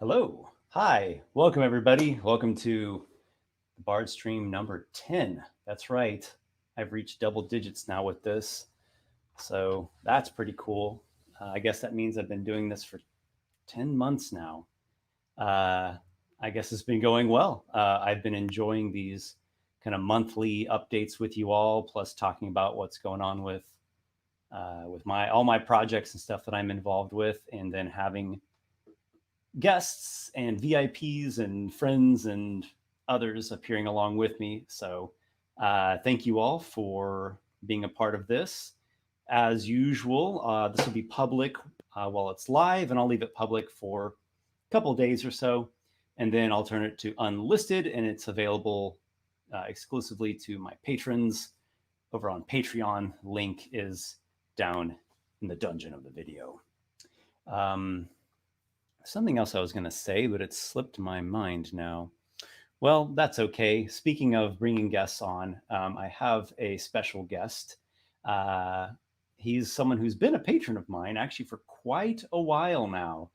Hello. Hi. Welcome, everybody. Welcome to Bardstream number 10. That's right. I've reached double digits now with this. So that's pretty cool. I guess that means I've been doing this for 10 months now. I guess it's been going well. I've been enjoying these kind of monthly updates with you all, plus talking about what's going on with my all my projects and stuff that I'm involved with, and then having guests and VIPs and friends and others appearing along with me. So thank you all for being a part of this. As usual, this will be public while it's live, and I'll leave it public for a couple of days or so, and then I'll turn it to unlisted, and it's available exclusively to my patrons over on Patreon. Link is down in the dungeon of the video. Something else I was going to say, but it slipped my mind now. Well, that's okay. Speaking of bringing guests on, I have a special guest. He's someone who's been a patron of mine actually for quite a while now.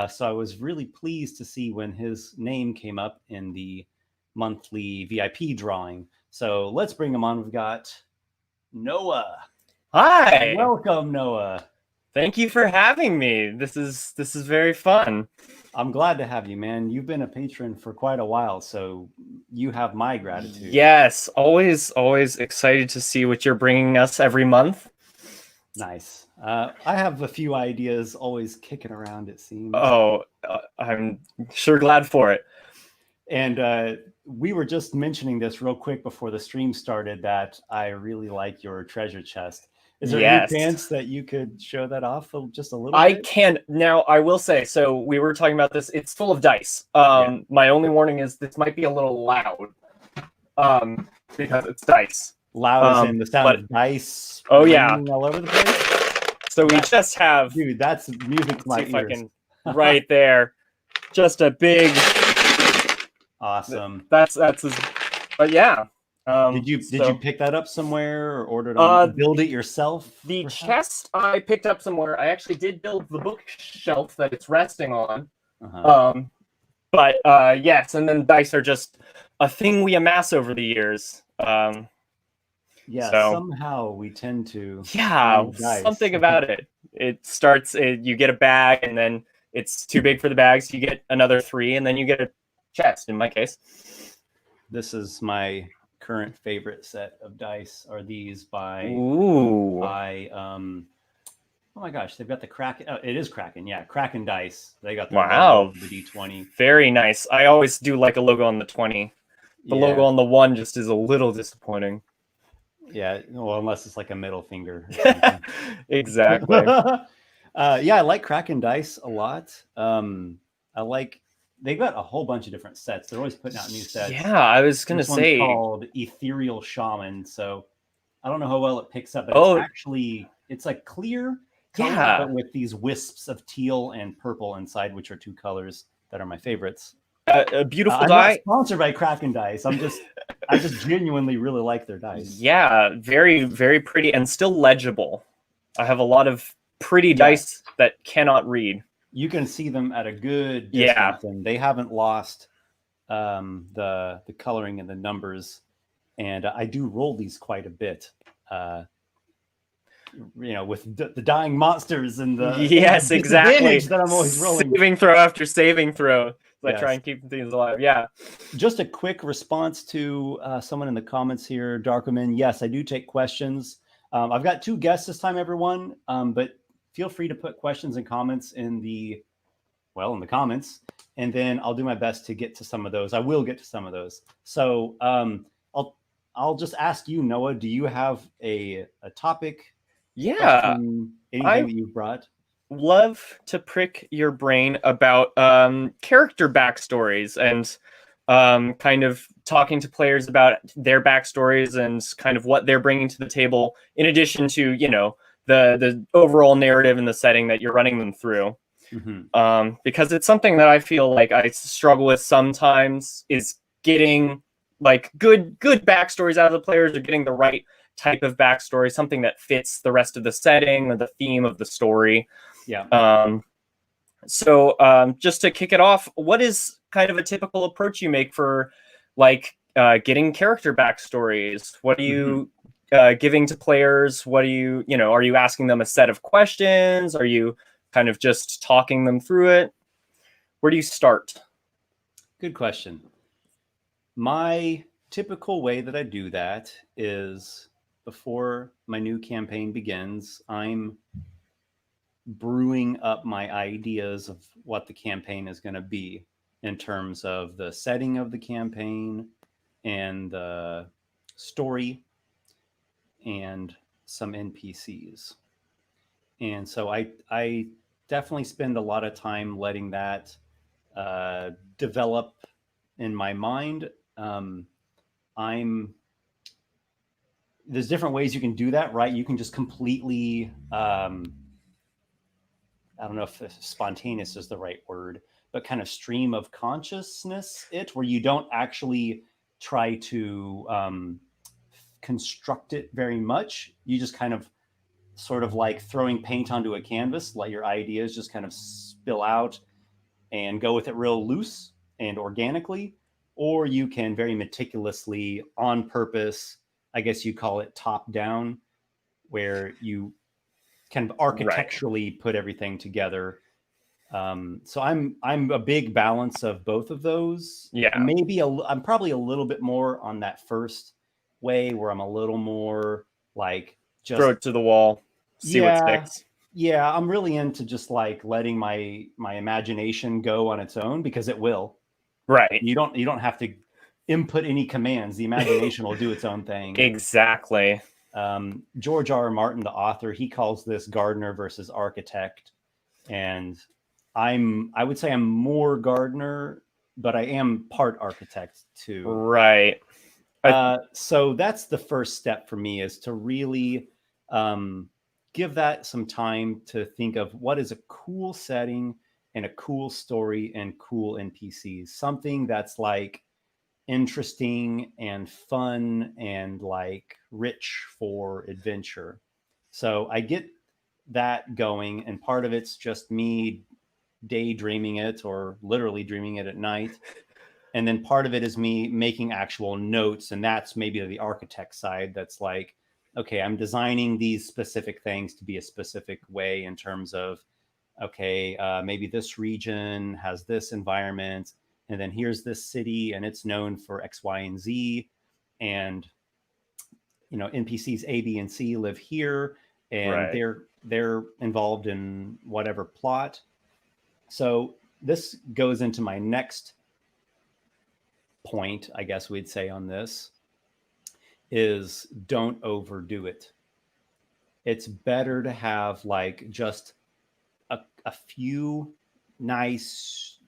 So I was really pleased to see when his name came up in the monthly VIP drawing. So let's bring him on. We've got Noah. Hi. Welcome, Noah. Thank you for having me. This is very fun. I'm glad to have you, man. You've been a patron for quite a while, so you have my gratitude. Yes, always excited to see what you're bringing us every month. Nice. I have a few ideas always kicking around, it seems. I'm sure glad for it. And we were just mentioning this real quick before the stream started that I really like your treasure chest. Is there any chance that you could show that off just a little bit? I can. Now, I will say, so we were talking about this. It's full of dice. My only warning is this might be a little loud because it's dice. Loud as in the sound of dice all over the place? So we just have... Dude, that's music to my ears. If I can, right there. Just a big... Awesome. But yeah. Did you pick that up somewhere or order it? Build it yourself? The chest I picked up somewhere. I actually did build the bookshelf that it's resting on. But yes, and then dice are just a thing we amass over the years. Somehow we tend to. Yeah, something about it. It starts. You get a bag, and then it's too big for the bags. You get another 3, and then you get a chest. In my case, this is my current favorite set of dice. Are these by oh my gosh, they've got the Kraken. Oh, it is Kraken. Yeah, Kraken dice. They got the D20. Very nice. I always do like a logo on the 20. The logo on the 1 just is a little disappointing. Yeah, well, unless it's like a middle finger. Exactly. I like Kraken dice a lot. They've got a whole bunch of different sets. They're always putting out new sets. Yeah, I was going to say. This one's called Ethereal Shaman. So I don't know how well it picks up, but it's like clear color, but with these wisps of teal and purple inside, which are 2 colors that are my favorites. A beautiful I'm die. Not sponsored by Kraken Dice. I just genuinely really like their dice. Yeah, very, very pretty and still legible. I have a lot of pretty dice that cannot read. You can see them at a good distance, and they haven't lost the coloring and the numbers. And I do roll these quite a bit, with the dying monsters and the exactly that I'm always rolling. Saving throw after saving throw. I try and keep things alive. Yeah. Just a quick response to someone in the comments here, Darkoman. Yes, I do take questions. I've got 2 guests this time, everyone. But feel free to put questions and comments in the comments, and then I'll do my best to get to some of those. I will get to some of those. So I'll just ask you, Noah, do you have a topic? Yeah. Anything that you've brought? Love to prick your brain about character backstories and kind of talking to players about their backstories and kind of what they're bringing to the table, in addition to, the overall narrative and the setting that you're running them through. Because it's something that I feel like I struggle with sometimes, is getting like good backstories out of the players, or getting the right type of backstory, something that fits the rest of the setting or the theme of the story. So just to kick it off, what is kind of a typical approach you make for like getting character backstories? What are you giving to players? What are are you asking them a set of questions? Are you kind of just talking them through it? Where do you start? Good question. My typical way that I do that is before my new campaign begins, I'm brewing up my ideas of what the campaign is going to be in terms of the setting of the campaign and the story and some NPCs. And so I definitely spend a lot of time letting that develop in my mind. I'm There's different ways you can do that, right? You can just completely I don't know if spontaneous is the right word, but kind of stream of consciousness where you don't actually try to construct it very much. You just kind of sort of like throwing paint onto a canvas, let your ideas just kind of spill out and go with it real loose and organically. Or you can very meticulously, on purpose, I guess you call it top down, where you kind of architecturally put everything together. So I'm a big balance of both of those. Yeah. Maybe I'm probably a little bit more on that first way where I'm a little more like just Throw it to the wall, see what yeah, sticks. yeah. I'm really into just like letting my imagination go on its own because it will. Right. You don't have to input any commands. The imagination will do its own thing. Exactly. George R. R. Martin, the author, he calls this gardener versus architect, and I would say I'm more gardener, but I am part architect too. Right. So that's the first step for me, is to really give that some time to think of what is a cool setting and a cool story and cool NPCs. Something that's like interesting and fun and like rich for adventure. So I get that going, and part of it's just me daydreaming it or literally dreaming it at night. And then part of it is me making actual notes. And that's maybe the architect side. That's like, okay, I'm designing these specific things to be a specific way in terms of, okay, maybe this region has this environment. And then here's this city and it's known for X, Y, and Z. And, NPCs A, B, and C live here and Right. they're involved in whatever plot. So this goes into my next point, I guess we'd say on this, is don't overdo it. It's better to have like just a few nice,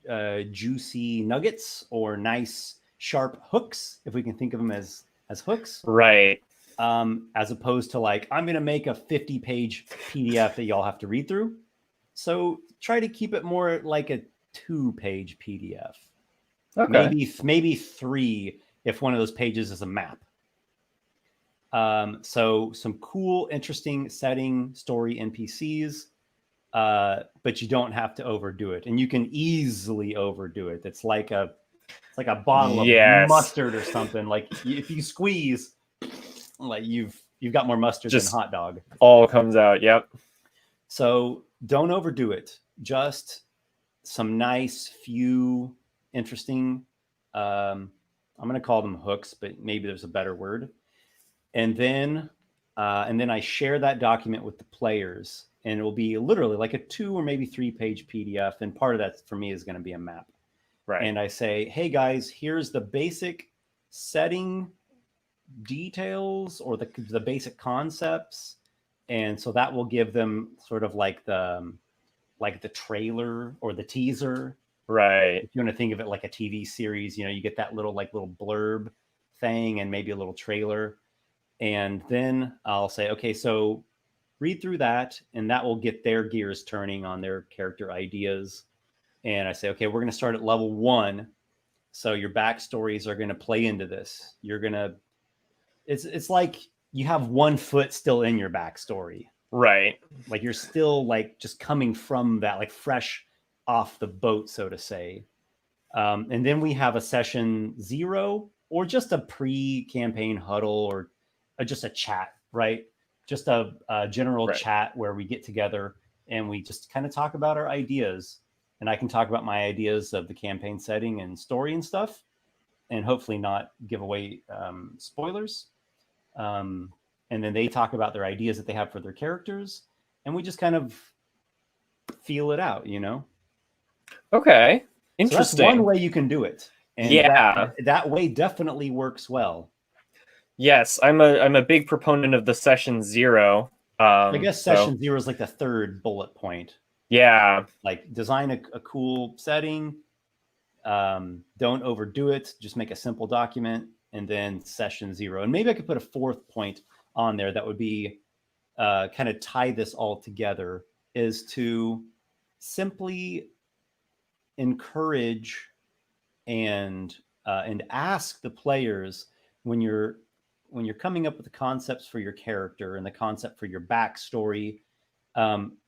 juicy nuggets or nice sharp hooks, if we can think of them as hooks, Right. as opposed to like, I'm going to make a 50-page PDF that y'all have to read through. So try to keep it more like a 2-page PDF. Okay. Maybe 3 if one of those pages is a map. So some cool, interesting setting, story, NPCs, but you don't have to overdo it, and you can easily overdo it. It's like a bottle of mustard or something. Like if you squeeze, like you've got more mustard Just than hot dog. all comes out. Yep. So don't overdo it. Just some nice, few, interesting. I'm going to call them hooks, but maybe there's a better word. And then I share that document with the players, and it will be literally like a 2 or maybe 3-page PDF. And part of that for me is going to be a map. Right. And I say, hey guys, here's the basic setting details or the basic concepts. And so that will give them sort of like the trailer or the teaser. Right. If you want to think of it like a TV series, you get that little blurb thing and maybe a little trailer. And then I'll say, okay, so read through that, and that will get their gears turning on their character ideas. And I say, okay, we're going to start at level 1. So your backstories are going to play into this. It's like you have one foot still in your backstory. Right. Like you're still like just coming from that, like fresh off the boat, so to say. And then we have a session 0 or just a pre-campaign huddle or just a chat, right? Just a general chat where we get together and we just kind of talk about our ideas. And I can talk about my ideas of the campaign setting and story and stuff, and hopefully not give away spoilers. And then they talk about their ideas that they have for their characters, and we just kind of feel it out, you know? Okay. Interesting. So that's one way you can do it. And that way definitely works well. Yes, I'm a big proponent of the session 0. I guess session 0 is like the third bullet point. Yeah. Like design a cool setting. Don't overdo it. Just make a simple document, and then session 0. And maybe I could put a fourth point on there that would be kind of tie this all together, is to simply encourage and ask the players when you're coming up with the concepts for your character and the concept for your backstory,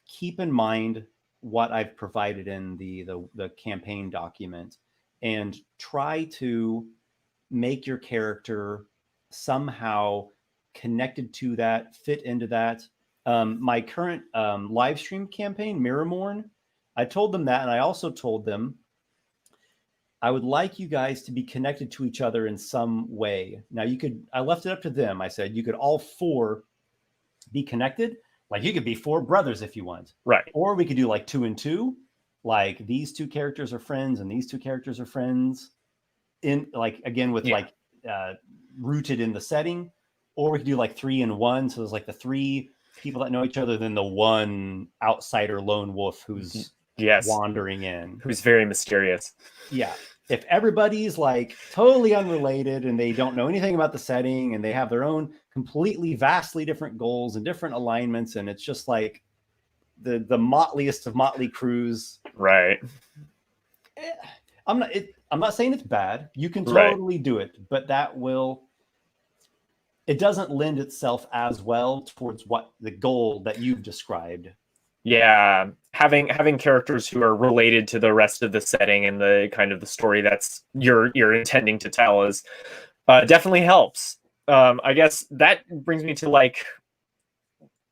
keep in mind what I've provided in the campaign document, and try to make your character somehow connected to that, fit into that. My current live stream campaign, Mirrormorn, I told them that, and I also told them I would like you guys to be connected to each other in some way. Now I left it up to them. I said, you could all 4 be connected. Like you could be 4 brothers if you want. Right. Or we could do like 2 and 2. Like these 2 characters are friends and these 2 characters are friends in like, again, with like rooted in the setting. Or we could do like 3 and 1. So there's like the 3 people that know each other, then the 1 outsider lone wolf who's wandering in, who's very mysterious. Yeah. If everybody's like totally unrelated and they don't know anything about the setting and they have their own completely vastly different goals and different alignments, and it's just like the motliest of motley crews. Right. I'm not saying it's bad. You can totally do it, but it doesn't lend itself as well towards what the goal that you've described. Yeah, having characters who are related to the rest of the setting and the kind of the story that's you're intending to tell is definitely helps. I guess that brings me to like,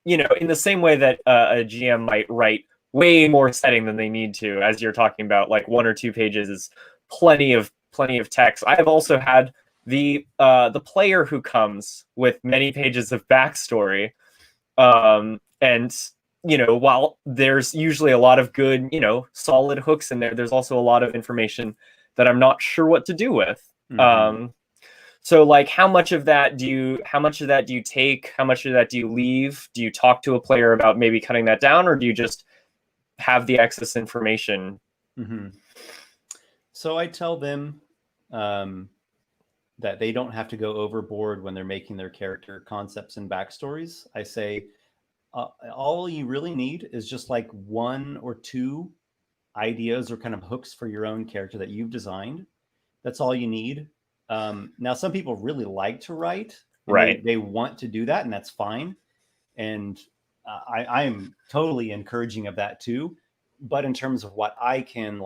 in the same way that a GM might write way more setting than they need to, as you're talking about, like 1 or 2 pages is plenty of text. I have also had the player who comes with many pages of backstory, and while there's usually a lot of good, solid hooks in there, there's also a lot of information that I'm not sure what to do with. Mm-hmm. So like how much of that do you take? How much of that do you leave? Do you talk to a player about maybe cutting that down, or do you just have the excess information? Mm-hmm. So I tell them that they don't have to go overboard when they're making their character concepts and backstories. I say, all you really need is just like 1 or 2 ideas or kind of hooks for your own character that you've designed. That's all you need. Now, some people really like to write. Right. They want to do that, and that's fine. And I'm totally encouraging of that too. But in terms of what I can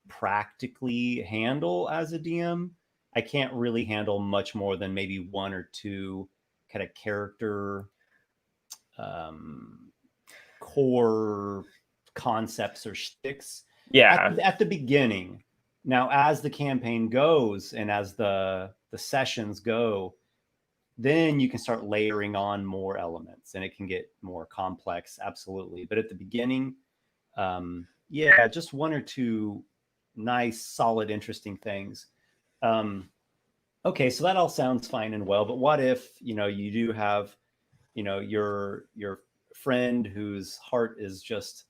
practically handle as a DM, I can't really handle much more than maybe 1 or 2 kind of character core concepts or shticks at the beginning. Now, as the campaign goes and as the sessions go, then you can start layering on more elements and it can get more complex. Absolutely. But at the beginning, just 1 or 2 nice, solid, interesting things. Okay, so that all sounds fine and well, but what if, you do have, your friend whose heart is just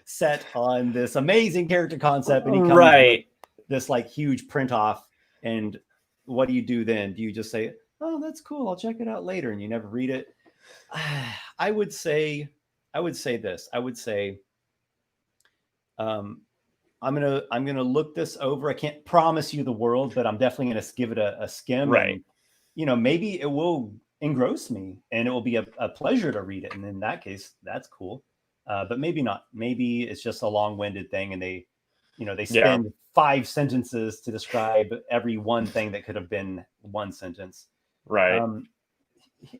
set on this amazing character concept, and he comes with this like huge print off, and what do you do then? Do you just say, oh, that's cool, I'll check it out later, and you never read it? I would say this. I would say, I'm gonna look this over. I can't promise you the world, but I'm definitely gonna give it a skim. Right. And, maybe it will engross me and it will be a pleasure to read it. And in that case, that's cool. but maybe not. Maybe it's just a long-winded thing, and they Yeah. spend 5 sentences to describe every one thing that could have been one sentence. Right.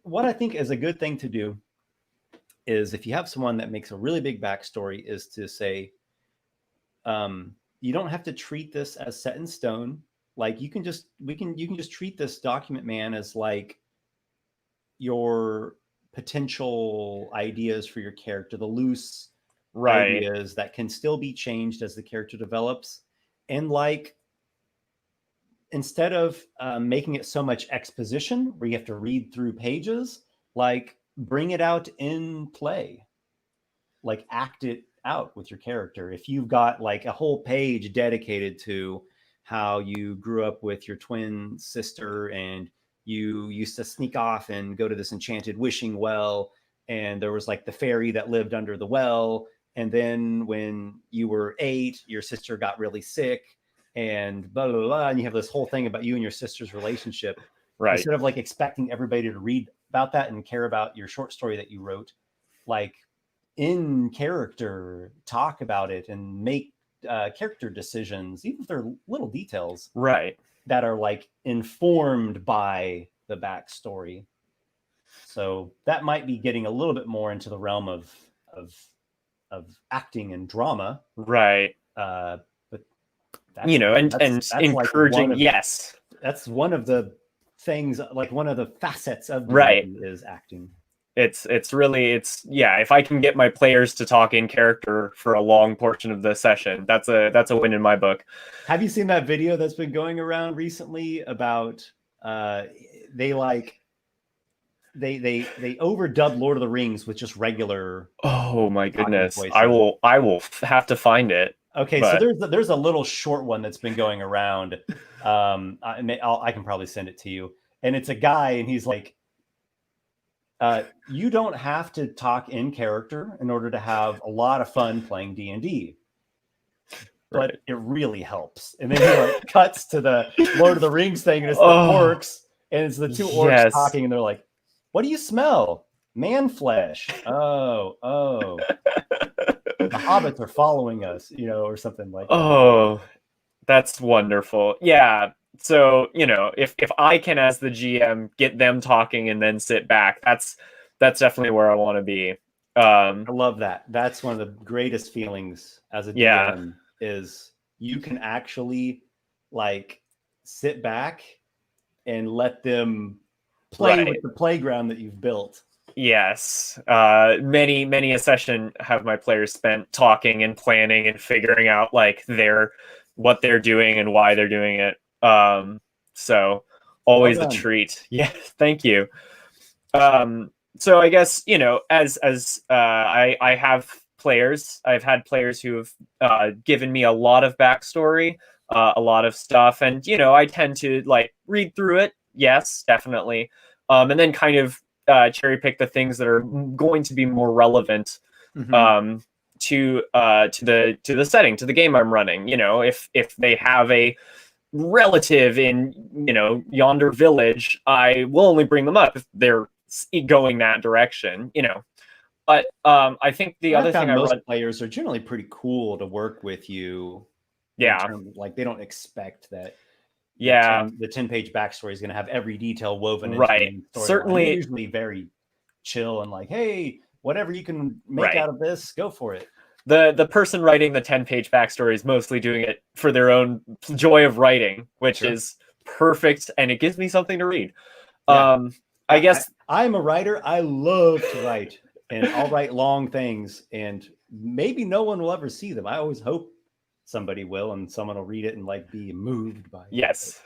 What I think is a good thing to do is, if you have someone that makes a really big backstory, is to say, you don't have to treat this as set in stone. Like, you can just treat this document, man, as like your potential ideas for your character, the loose ideas that can still be changed as the character develops. And like, instead of making it so much exposition where you have to read through pages, like, bring it out in play, like act it out with your character. If you've got like a whole page dedicated to how you grew up with your twin sister and you used to sneak off and go to this enchanted wishing well, and there was like the fairy that lived under the well, and then when you were 8 your sister got really sick, and blah blah blah, and you have this whole thing about you and your sister's relationship. Right. Instead of like expecting everybody to read about that and care about your short story that you wrote, like, in character, talk about it and make character decisions, even if they're little details, Right. that are like informed by the backstory. So that might be getting a little bit more into the realm of acting and drama. Right. But you know, and encouraging. Like yes, that's one of the things, like one of the facets of right is acting. It's really, if I can get my players to talk in character for a long portion of the session, that's a win in my book. Have you seen that video that's been going around recently about they overdubbed Lord of the Rings with just regular? Oh my goodness, I will have to find it. Okay, but so there's a little short one that's been going around. I can probably send it to you, and it's a guy, and he's like, you don't have to talk in character in order to have a lot of fun playing D&D, but it really helps. And then he like cuts to the Lord of the Rings thing, and it's the orcs, and it's the 2 orcs talking, and they're like, "What do you smell? Man flesh. Oh. The hobbits are following us," or something like that. Oh, that's wonderful. Yeah. So, if I can, as the GM, get them talking and then sit back, that's definitely where I want to be. I love that. That's one of the greatest feelings as a DM, is you can actually like sit back and let them play with the playground that you've built. Yes. Many a session have my players spent talking and planning and figuring out like what they're doing and why they're doing it. So always a treat. Yeah, thank you. So I guess, as I have players, I've had players who have given me a lot of backstory, a lot of stuff, and I tend to like read through it. Yes, definitely. And then kind of cherry pick the things that are going to be more relevant to the setting, to the game I'm running. If they have a relative in yonder village, I will only bring them up if they're going that direction. But I think the other thing most players are generally pretty cool to work with you. Yeah, like they don't expect that. Yeah, the 10-page backstory is going to have every detail woven right. into the story. Certainly, they're usually very chill and like, hey, whatever you can make out of this, go for it. The person writing the 10-page backstory is mostly doing it for their own joy of writing, which is perfect, and it gives me something to read. Yeah. I guess I'm a writer. I love to write, and I'll write long things, and maybe no one will ever see them. I always hope somebody will, and someone will read it and like be moved by it. Yes.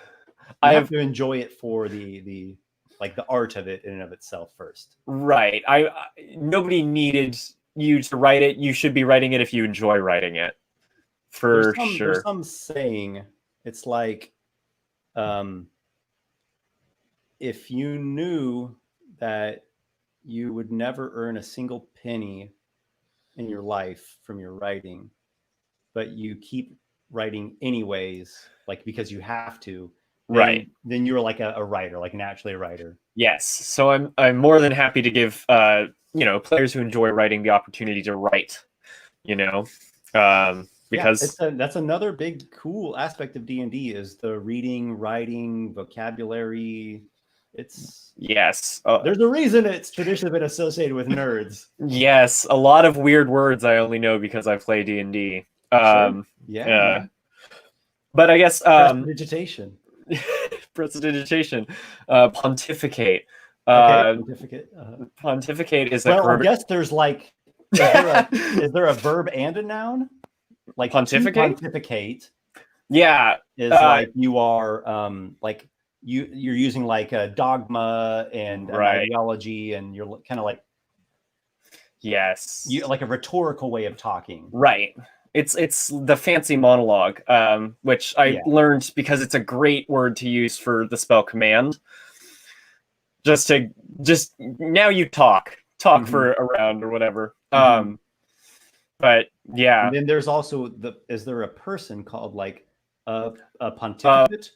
I have to enjoy it for the like the art of it in and of itself first. Right. Nobody needed you to write it. You should be writing it if you enjoy writing it. For sure. There's some saying, it's like, if you knew that you would never earn a single penny in your life from your writing, but you keep writing anyways, like because you have to, then you're like a writer, like naturally a writer. Yes. So I'm more than happy to give players who enjoy writing the opportunity to write, because that's another big cool aspect of D&D is the reading, writing, vocabulary. yes, there's a reason it's traditionally been associated with nerds. yes, a lot of weird words I only know because I play D&D. Sure. Yeah. But I guess prestidigitation. Prestidigitation, pontificate. Okay, pontificate. Pontificate is I guess there's like, is there a verb and a noun? Like pontificate. Yeah, is like you are like you're using like a dogma and an ideology, and you're kind of like you like a rhetorical way of talking. Right. It's the fancy monologue, which I learned because it's a great word to use for the spell command. Just now you talk for a round or whatever. But yeah. And then there's also is there a person called like a pontificate?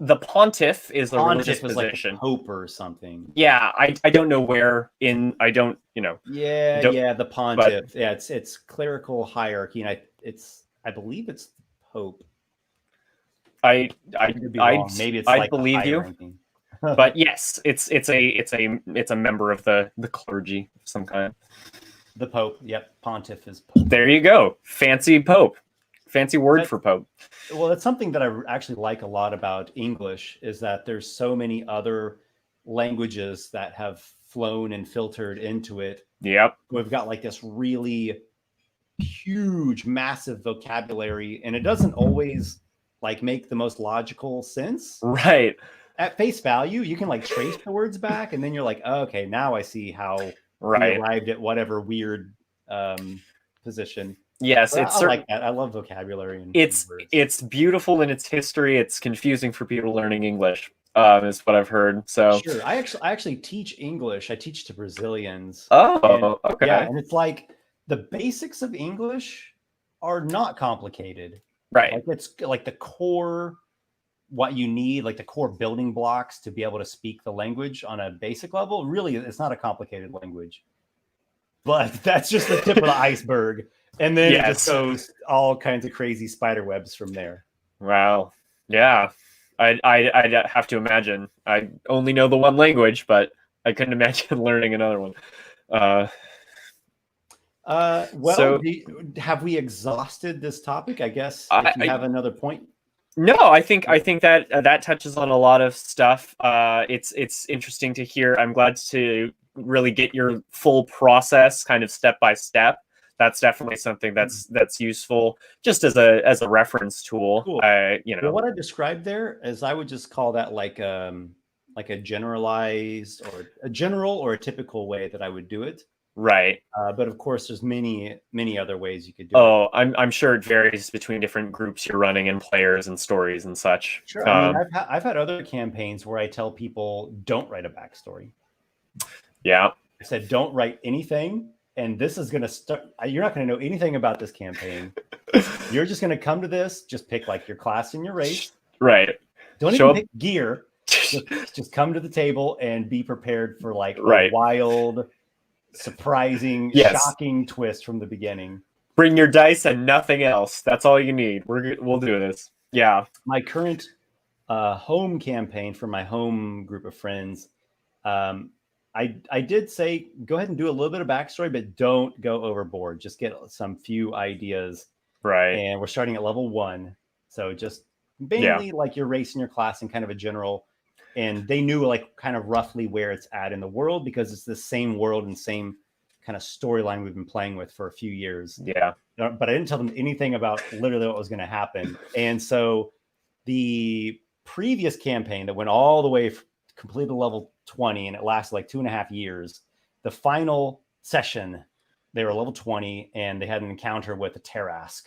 The pontiff is a religious position. Like pope or something. Yeah, I don't know where in I don't the pontiff. But, it's clerical hierarchy, and I believe it's the pope. Maybe it's I believe you. But yes, it's a member of the clergy of some kind. The pope. Yep, pontiff is pope. There you go. Fancy pope. Fancy word for pope. Well, it's something that I actually like a lot about English is that there's so many other languages that have flown and filtered into it. Yep. We've got like this really huge, massive vocabulary, and it doesn't always like make the most logical sense. Right. At face value, you can like trace the words back, and then you're like, oh, okay, now I see how we arrived at whatever weird position. Yes, I like that. I love vocabulary. And it's beautiful in its history. It's confusing for people learning English, is what I've heard. So sure, I actually teach English. I teach to Brazilians. Oh, okay. Yeah, and it's like the basics of English are not complicated. Right. Like it's like the core, what you need, like the core building blocks to be able to speak the language on a basic level. Really, it's not a complicated language. But that's just the tip of the iceberg. And then it just goes all kinds of crazy spider webs from there. Wow. Yeah. I'd have to imagine. I only know the one language, but I couldn't imagine learning another one. Have we exhausted this topic? I guess if you have another point. No, I think that touches on a lot of stuff. It's interesting to hear. I'm glad to really get your full process kind of step by step. That's definitely something that's useful just as a reference tool. Cool. Well, what I described there is I would just call that like a generalized or a general or a typical way that I would do it. Right. But of course, there's many other ways you could do it. Oh, I'm sure it varies between different groups you're running and players and stories and such. Sure. I mean, I've had other campaigns where I tell people don't write a backstory. Yeah. I said don't write anything. And this is going to start. You're not going to know anything about this campaign. You're just going to come to this. Just pick like your class and your race. Right. Don't even pick gear. Just come to the table and be prepared for like a wild, surprising, shocking twist from the beginning. Bring your dice and nothing else. That's all you need. We'll do this. Yeah. My current home campaign for my home group of friends. I did say, go ahead and do a little bit of backstory, but don't go overboard. Just get some few ideas. Right. And we're starting at level 1. So just mainly like your race and your class and kind of a general. And they knew like kind of roughly where it's at in the world because it's the same world and same kind of storyline we've been playing with for a few years. Yeah. But I didn't tell them anything about literally what was going to happen. And so the previous campaign that went all the way completed level 20 and it lasted like 2.5 years. The final session, they were level 20 and they had an encounter with a Tarask.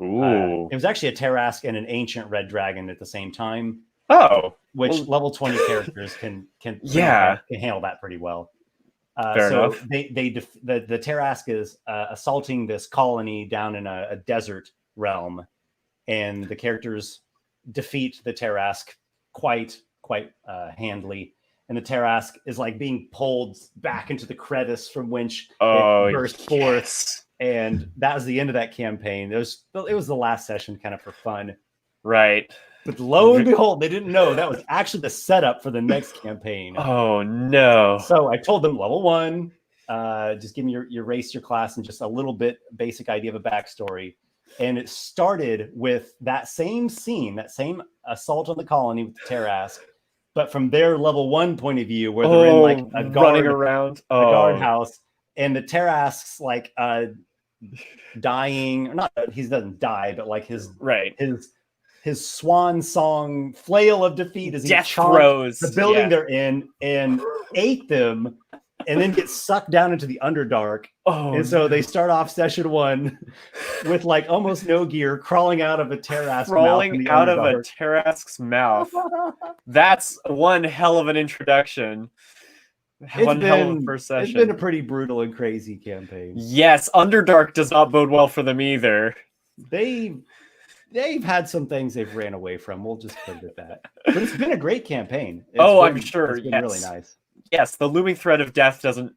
Ooh. It was actually a Tarask and an ancient red dragon at the same time. Oh, which level 20 characters can handle that pretty well. Fair enough. The Tarask is assaulting this colony down in a desert realm, and the characters defeat the Tarask quite handily. and the Tarrasque is like being pulled back into the crevice from which Oh, it burst forth. And that was the end of that campaign. It was the last session kind of for fun. Right. But lo and behold, they didn't know that was actually the setup for the next campaign. Oh, no. So I told them level 1, just give me your race, your class, and just a little bit basic idea of a backstory. And it started with that same scene, that same assault on the colony with the Tarrasque, but from their level 1 point of view, where they're in like a running around, a guardhouse, and the Tarrasque's like dying. Not that he doesn't die, but like his swan song flail of defeat as he throws the building they're in and ate them, and then get sucked down into the Underdark. And so they start off session 1 with like almost no gear, crawling out of a Tarrasque's mouth. That's one hell of an introduction. One hell of a first session. It's been a pretty brutal and crazy campaign. Yes, Underdark does not bode well for them either. They've had some things they've ran away from. We'll just put it at that. But it's been a great campaign. I'm sure. It's been really nice. Yes, the looming threat of death doesn't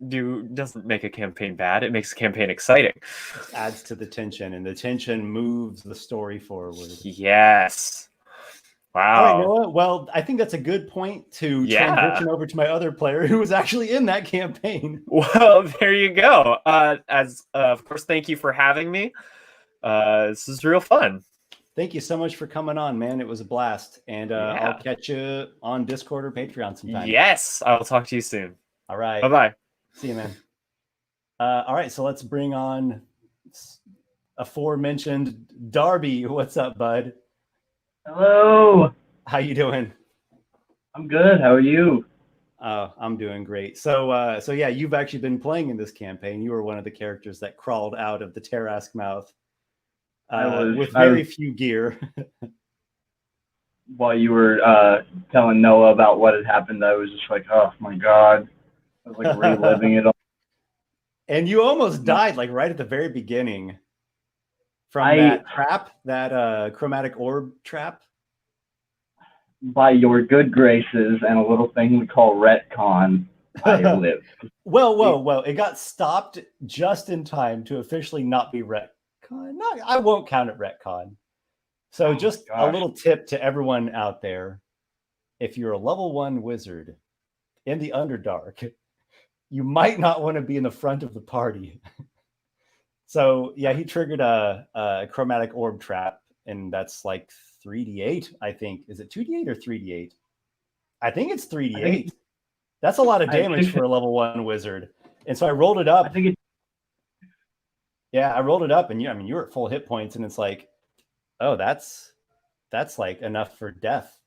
make a campaign bad. It makes a campaign exciting. It adds to the tension, and the tension moves the story forward. Yes. Wow. All right, Noah. Well, I think that's a good point to transition over to my other player who was actually in that campaign. Well, there you go. Of course, thank you for having me. This is real fun. Thank you so much for coming on, man. It was a blast. And I'll catch you on Discord or Patreon sometime. Yes, I'll talk to you soon. All right. Bye-bye. See you, man. All right, so let's bring on aforementioned Darby. What's up, bud? Hello. How you doing? I'm good. How are you? I'm doing great. So yeah, you've actually been playing in this campaign. You were one of the characters that crawled out of the Tarrasque mouth. With very few gear. While you were telling Noah about what had happened, I was just like, oh my God. I was like reliving it all. And you almost died like right at the very beginning from that trap, that chromatic orb trap. By your good graces and a little thing we call retcon, I lived. Well, it got stopped just in time to officially not be retcon. No, I won't count it retcon. So just a little tip to everyone out there. If you're a level 1 wizard in the Underdark, you might not want to be in the front of the party. So yeah, he triggered a chromatic orb trap, and that's like 3d8, I think. Is it 2d8 or 3d8? I think it's 3d8. That's a lot of damage for a level 1 wizard. And so I rolled it up. I rolled it up, and you were at full hit points, and it's like, oh, that's like enough for death,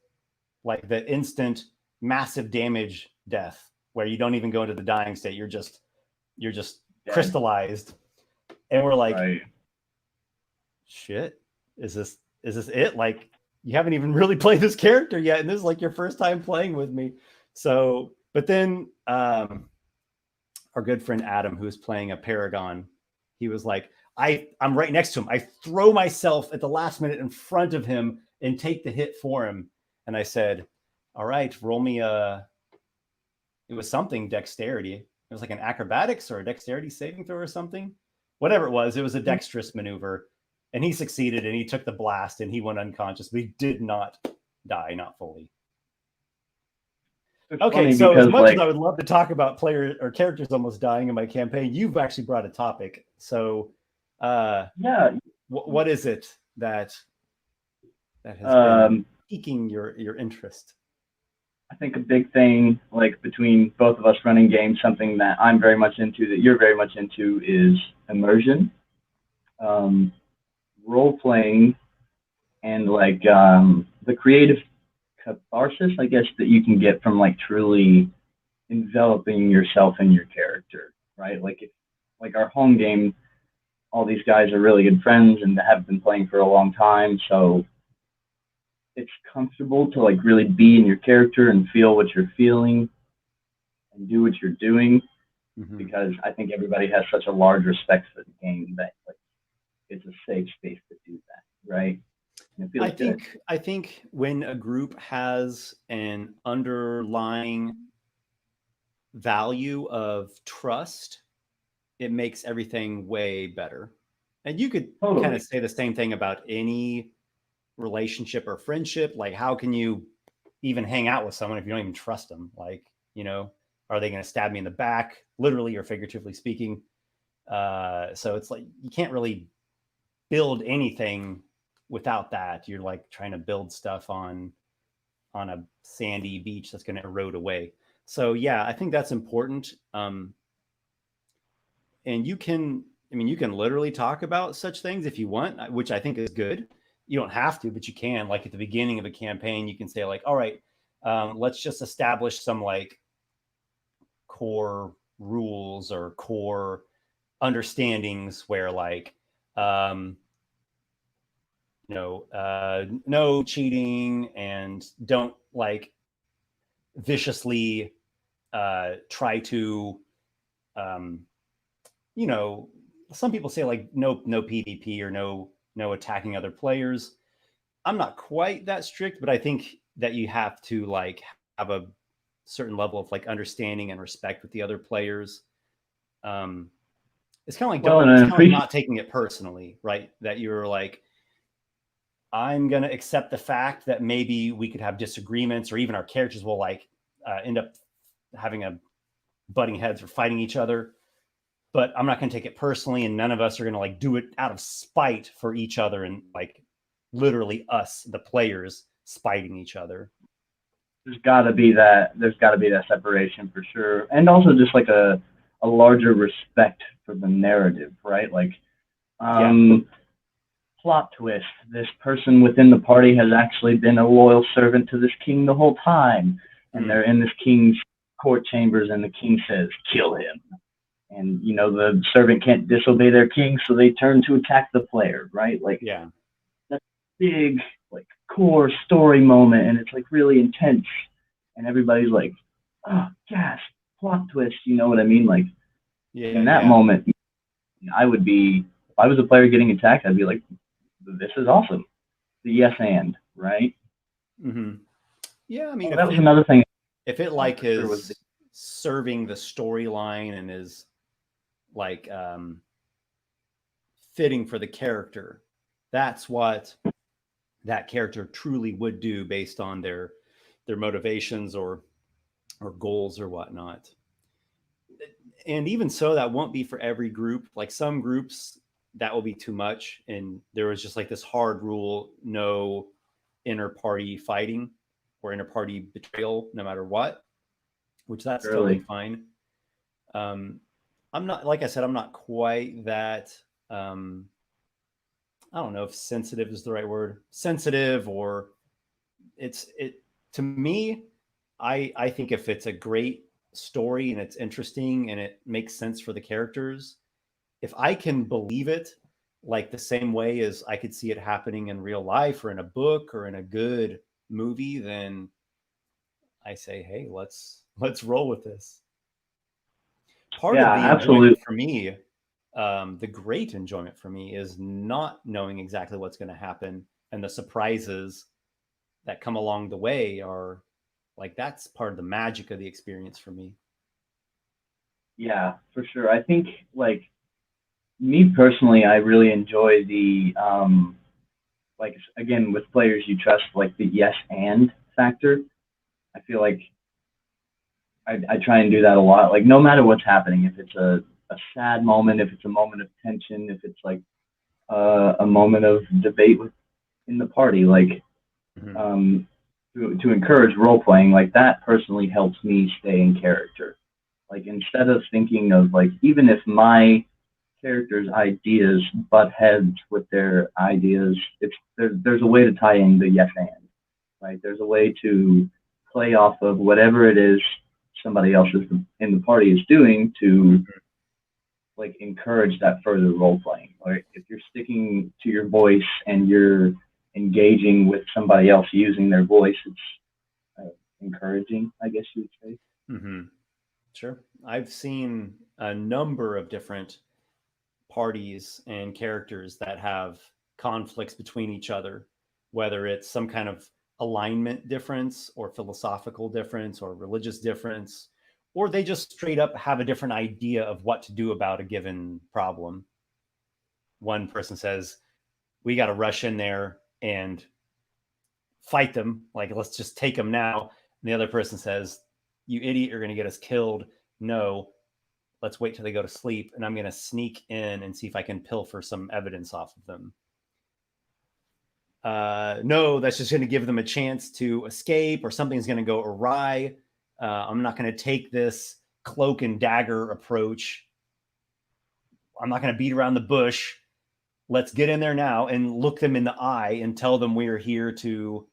like the instant massive damage death, where you don't even go into the dying state. You're just crystallized, and we're like, shit, is this it? Like, you haven't even really played this character yet, and this is like your first time playing with me. So, but then our good friend Adam, who's playing a Paragon, he was like, I'm right next to him. I throw myself at the last minute in front of him and take the hit for him. And I said, all right, roll me it was something dexterity. It was like an acrobatics or a dexterity saving throw or something. Whatever it was a dexterous maneuver. And he succeeded, and he took the blast, and he went unconscious, but he did not die, not fully. Okay, so as much as I would love to talk about players or characters almost dying in my campaign, you've actually brought a topic. So, what is it that has been piquing your interest? I think a big thing, like between both of us running games, something that I'm very much into, that you're very much into, is immersion, role playing, and like the creative catharsis, I guess, that you can get from like truly enveloping yourself in your character, right? Like our home game, all these guys are really good friends and have been playing for a long time, so it's comfortable to like really be in your character and feel what you're feeling and do what you're doing, because I think everybody has such a large respect for the game that like it's a safe space to do that, right? I think when a group has an underlying value of trust, it makes everything way better. And you could kind Totally. of say the same thing about any relationship or friendship. Like, how can you even hang out with someone if you don't even trust them? Like, are they going to stab me in the back, literally or figuratively speaking? So it's like you can't really build anything without that. You're like trying to build stuff on a sandy beach that's going to erode away. So yeah, I think that's important. And you can literally talk about such things if you want, which I think is good. You don't have to, but you can. Like at the beginning of a campaign, you can say like, all right, let's just establish some like core rules or core understandings where like, um, no cheating, and don't like viciously try to, um, some people say like no PvP or no attacking other players. I'm not quite that strict, but I think that you have to like have a certain level of like understanding and respect with the other players. Um, it's kind of like Well, don't. and It's I kind of like appreciate. not taking it personally, right? That you're like, I'm gonna accept the fact that maybe we could have disagreements, or even our characters will like end up having a butting heads or fighting each other. But I'm not going to take it personally, and none of us are going to like do it out of spite for each other, and like literally us, the players, spiting each other. There's got to be that. There's got to be that separation for sure, and also just like a larger respect for the narrative, right? Like, Yeah. plot twist: this person within the party has actually been a loyal servant to this king the whole time, and they're in this king's court chambers, and the king says, "Kill him." And the servant can't disobey their king, so they turn to attack the player, right? Like Yeah. that's a big, like, core story moment, and it's like really intense, and everybody's like, "Oh, gas, plot twist." You know what I mean? Like Yeah. in that Yeah. moment, I would be, if I was a player getting attacked, I'd be like, "This is awesome." The yes and right. Mm-hmm. Yeah. I mean, Oh, that was another thing. if it Oh, like for sure was is serving the storyline and is like fitting for the character, that's what that character truly would do based on their motivations or goals or whatnot. And even so, that won't be for every group. Like some groups, that will be too much. And there was just like this hard rule: no inter party fighting or inter party betrayal, no matter what, which that's totally early. fine. Um, I'm not, like I said, I'm not quite that. I don't know if sensitive is the right word, sensitive, or it to me, I think if it's a great story and it's interesting and it makes sense for the characters, if I can believe it like the same way as I could see it happening in real life or in a book or in a good movie, then I say, hey, let's roll with this. Part Yeah, of the enjoyment absolutely. for me, the great enjoyment for me, is not knowing exactly what's going to happen, and the surprises that come along the way are like that's part of the magic of the experience for me. Yeah, for sure. I think, like, me personally, I really enjoy the like, again, with players you trust, like the yes and factor. I feel like I try and do that a lot. Like no matter what's happening, if it's a sad moment, if it's a moment of tension, if it's like a moment of debate in the party, like Mm-hmm. to encourage role playing, like that personally helps me stay in character. Like instead of thinking of, like, even if my characters' ideas butt heads with their ideas, it's there's a way to tie in the yes and, right? There's a way to play off of whatever it is somebody else is in the party is doing to, like, encourage that further role playing. Right? If you're sticking to your voice and you're engaging with somebody else using their voice, it's encouraging, I guess you would say. Mm-hmm. Sure. I've seen a number of different parties and characters that have conflicts between each other, whether it's some kind of alignment difference or philosophical difference or religious difference, or they just straight up have a different idea of what to do about a given problem. One person says, we got to rush in there and fight them. Like, let's just take them now. And the other person says, you idiot, you're going to get us killed. No, let's wait till they go to sleep. And I'm going to sneak in and see if I can pilfer some evidence off of them. No, that's just going to give them a chance to escape, or something's going to go awry. I'm not going to take this cloak and dagger approach. I'm not going to beat around the bush. Let's get in there now and look them in the eye and tell them we're here to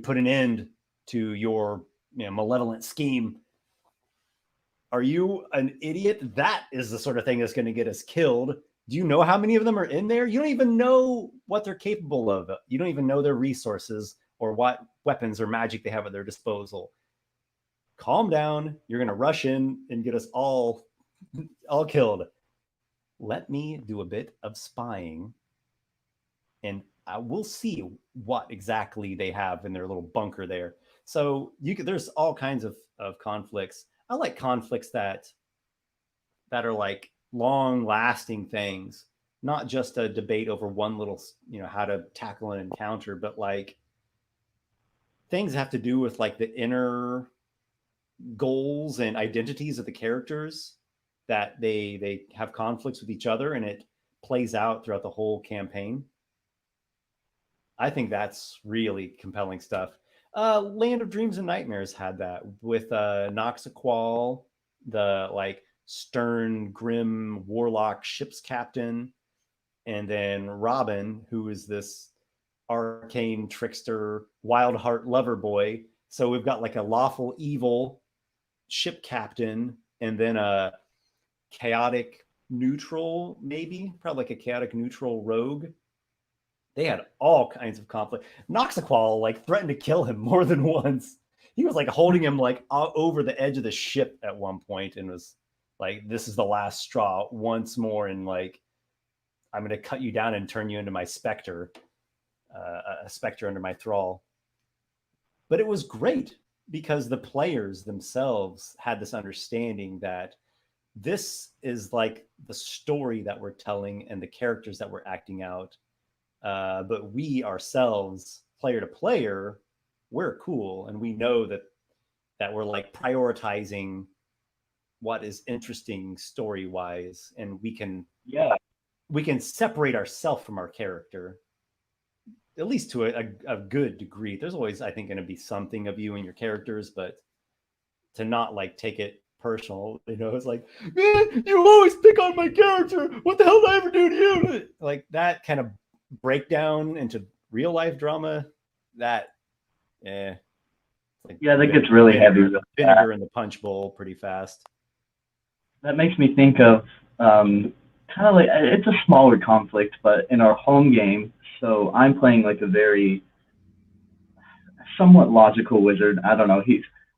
put an end to your malevolent scheme. Are you an idiot? That is the sort of thing that's going to get us killed. Do you know how many of them are in there? You don't even know what they're capable of. You don't even know their resources or what weapons or magic they have at their disposal. Calm down. You're going to rush in and get us all killed. Let me do a bit of spying, and we'll see what exactly they have in their little bunker there. So there's all kinds of conflicts. I like conflicts that are like long-lasting things, not just a debate over one little, how to tackle an encounter, but like things have to do with like the inner goals and identities of the characters, that they have conflicts with each other, and it plays out throughout the whole campaign. I think that's really compelling stuff. Land of Dreams and Nightmares had that with Noxaqual, the like stern, grim warlock ship's captain, and then Robin, who is this arcane trickster, wild heart lover boy. So we've got like a lawful evil ship captain, and then a chaotic neutral, probably like a chaotic neutral rogue. They had all kinds of conflict. Noxaqual like threatened to kill him more than once. He was like holding him like over the edge of the ship at one point, and was like, this is the last straw once more, and like, I'm going to cut you down and turn you into my specter, a specter under my thrall. But it was great because the players themselves had this understanding that this is like the story that we're telling and the characters that we're acting out. But we ourselves, player to player, we're cool, and we know that we're like prioritizing what is interesting story wise, and we can separate ourselves from our character, at least to a good degree. There's always, I think, going to be something of you in your characters, but to not like take it personal, it's like, man, you always pick on my character. What the hell did I ever do to you? Like that kind of breakdown into real life drama. That, like, I think it's really heavy. Vinegar in the punch bowl pretty fast. That makes me think of kind of like, it's a smaller conflict, but in our home game. So I'm playing like a very somewhat logical wizard. I don't know.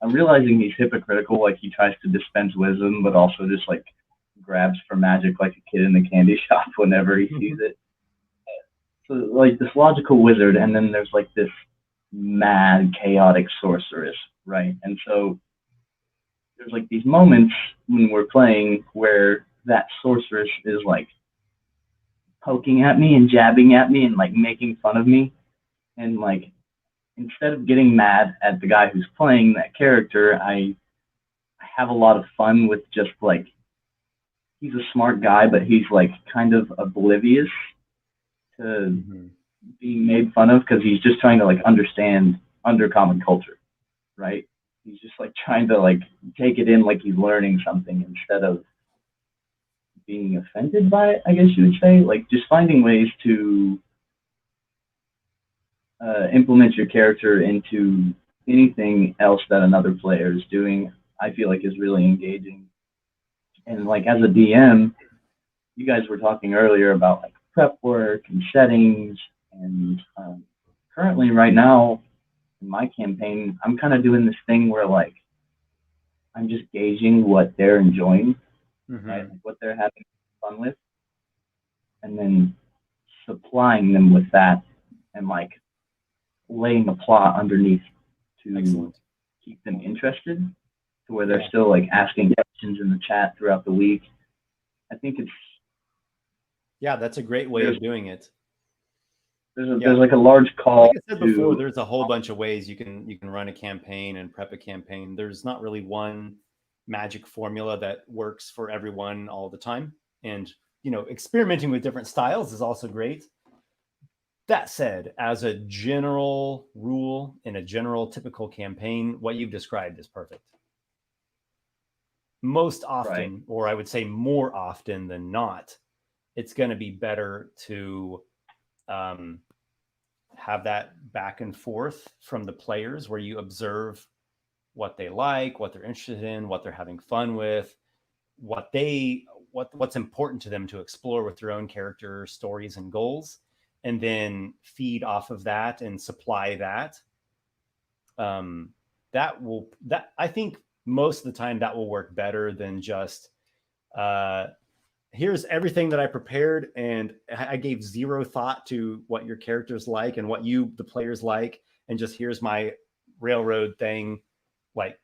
I'm realizing he's hypocritical. Like he tries to dispense wisdom, but also just like grabs for magic like a kid in the candy shop whenever he sees it. So like this logical wizard, and then there's like this mad, chaotic sorceress, right? And so there's like these moments when we're playing where that sorceress is like poking at me and jabbing at me and like making fun of me, and like instead of getting mad at the guy who's playing that character, I have a lot of fun with just like, he's a smart guy, but he's like kind of oblivious to being made fun of, because he's just trying to like understand undercommon culture, right? He's just like trying to like take it in like he's learning something instead of being offended by it, I guess you would say. Like just finding ways to implement your character into anything else that another player is doing, I feel like is really engaging. And like as a DM, you guys were talking earlier about like prep work and settings, and currently right now in my campaign, I'm kind of doing this thing where like I'm just gauging what they're enjoying, right? Like what they're having fun with, and then supplying them with that, and like laying a plot underneath to keep them interested. to where they're still like asking questions in the chat throughout the week. I think it's that's a great way of doing it. There's like a large call. Like I said before, there's a whole bunch of ways you can run a campaign and prep a campaign. There's not really one magic formula that works for everyone all the time. And, experimenting with different styles is also great. That said, as a general rule in a general typical campaign, what you've described is perfect. Most often, or I would say more often than not, it's going to be better to have that back and forth from the players where you observe what they like, what they're interested in, what they're having fun with, what's important to them to explore with their own character stories and goals, and then feed off of that and supply that. That I think most of the time that will work better than just here's everything that I prepared and I gave zero thought to what your characters like and what the players like, and just here's my railroad thing. Like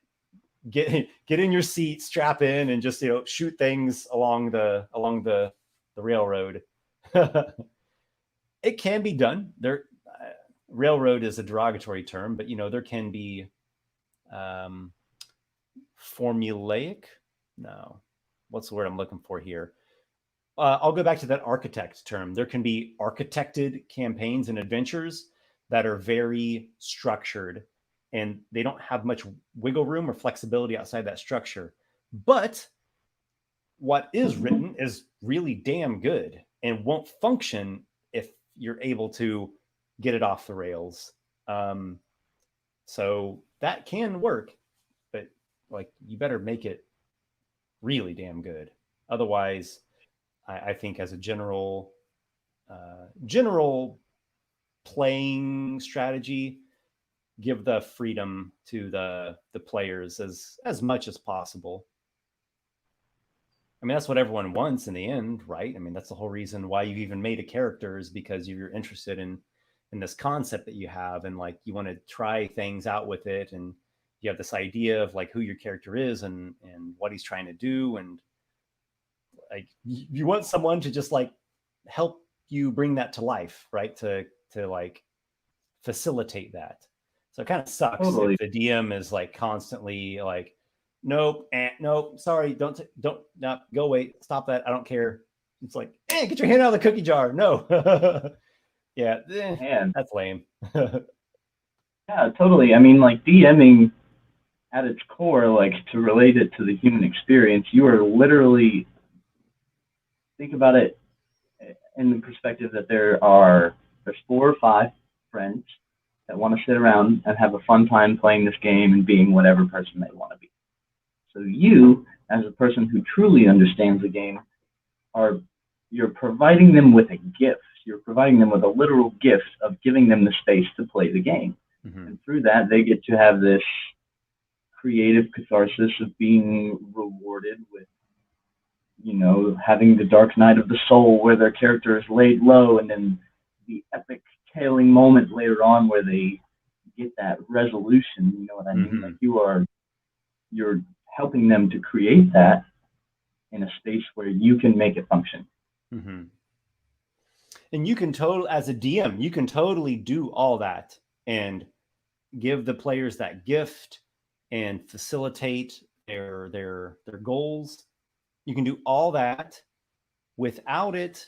get in your seat, strap in, and just shoot things along the railroad. It can be done. Railroad is a derogatory term, but there can be formulaic. No, what's the word I'm looking for here? I'll go back to that architect term. There can be architected campaigns and adventures that are very structured, and they don't have much wiggle room or flexibility outside that structure. But what is written is really damn good and won't function if you're able to get it off the rails. So that can work, but you better make it really damn good. Otherwise, I think as a general playing strategy, give the freedom to the players as much as possible. I mean, that's what everyone wants in the end, right? I mean, that's the whole reason why you've even made a character, is because you're interested in this concept that you have, and you want to try things out with it, and you have this idea of who your character is and what he's trying to do, and you want someone to just help you bring that to life, right? To facilitate that. So it kind of sucks if the DM is constantly nope, nope, sorry, don't, no, go away, stop that, I don't care. It's get your hand out of the cookie jar. No. Yeah, that's lame. Yeah, totally. I mean, DMing at its core, to relate it to the human experience, you are literally, think about it in the perspective that there's 4 or 5 friends that want to sit around and have a fun time playing this game and being whatever person they want to be. So you, as a person who truly understands the game, you're providing them with a gift. You're providing them with a literal gift of giving them the space to play the game. Mm-hmm. And through that, they get to have this creative catharsis of being rewarded with, having the dark night of the soul where their character is laid low, and then the epic tailing moment later on where they get that resolution. You know what I mean? Mm-hmm. You're helping them to create that in a space where you can make it function. Mm-hmm. And you can as a DM, you can totally do all that and give the players that gift and facilitate their goals. You can do all that without it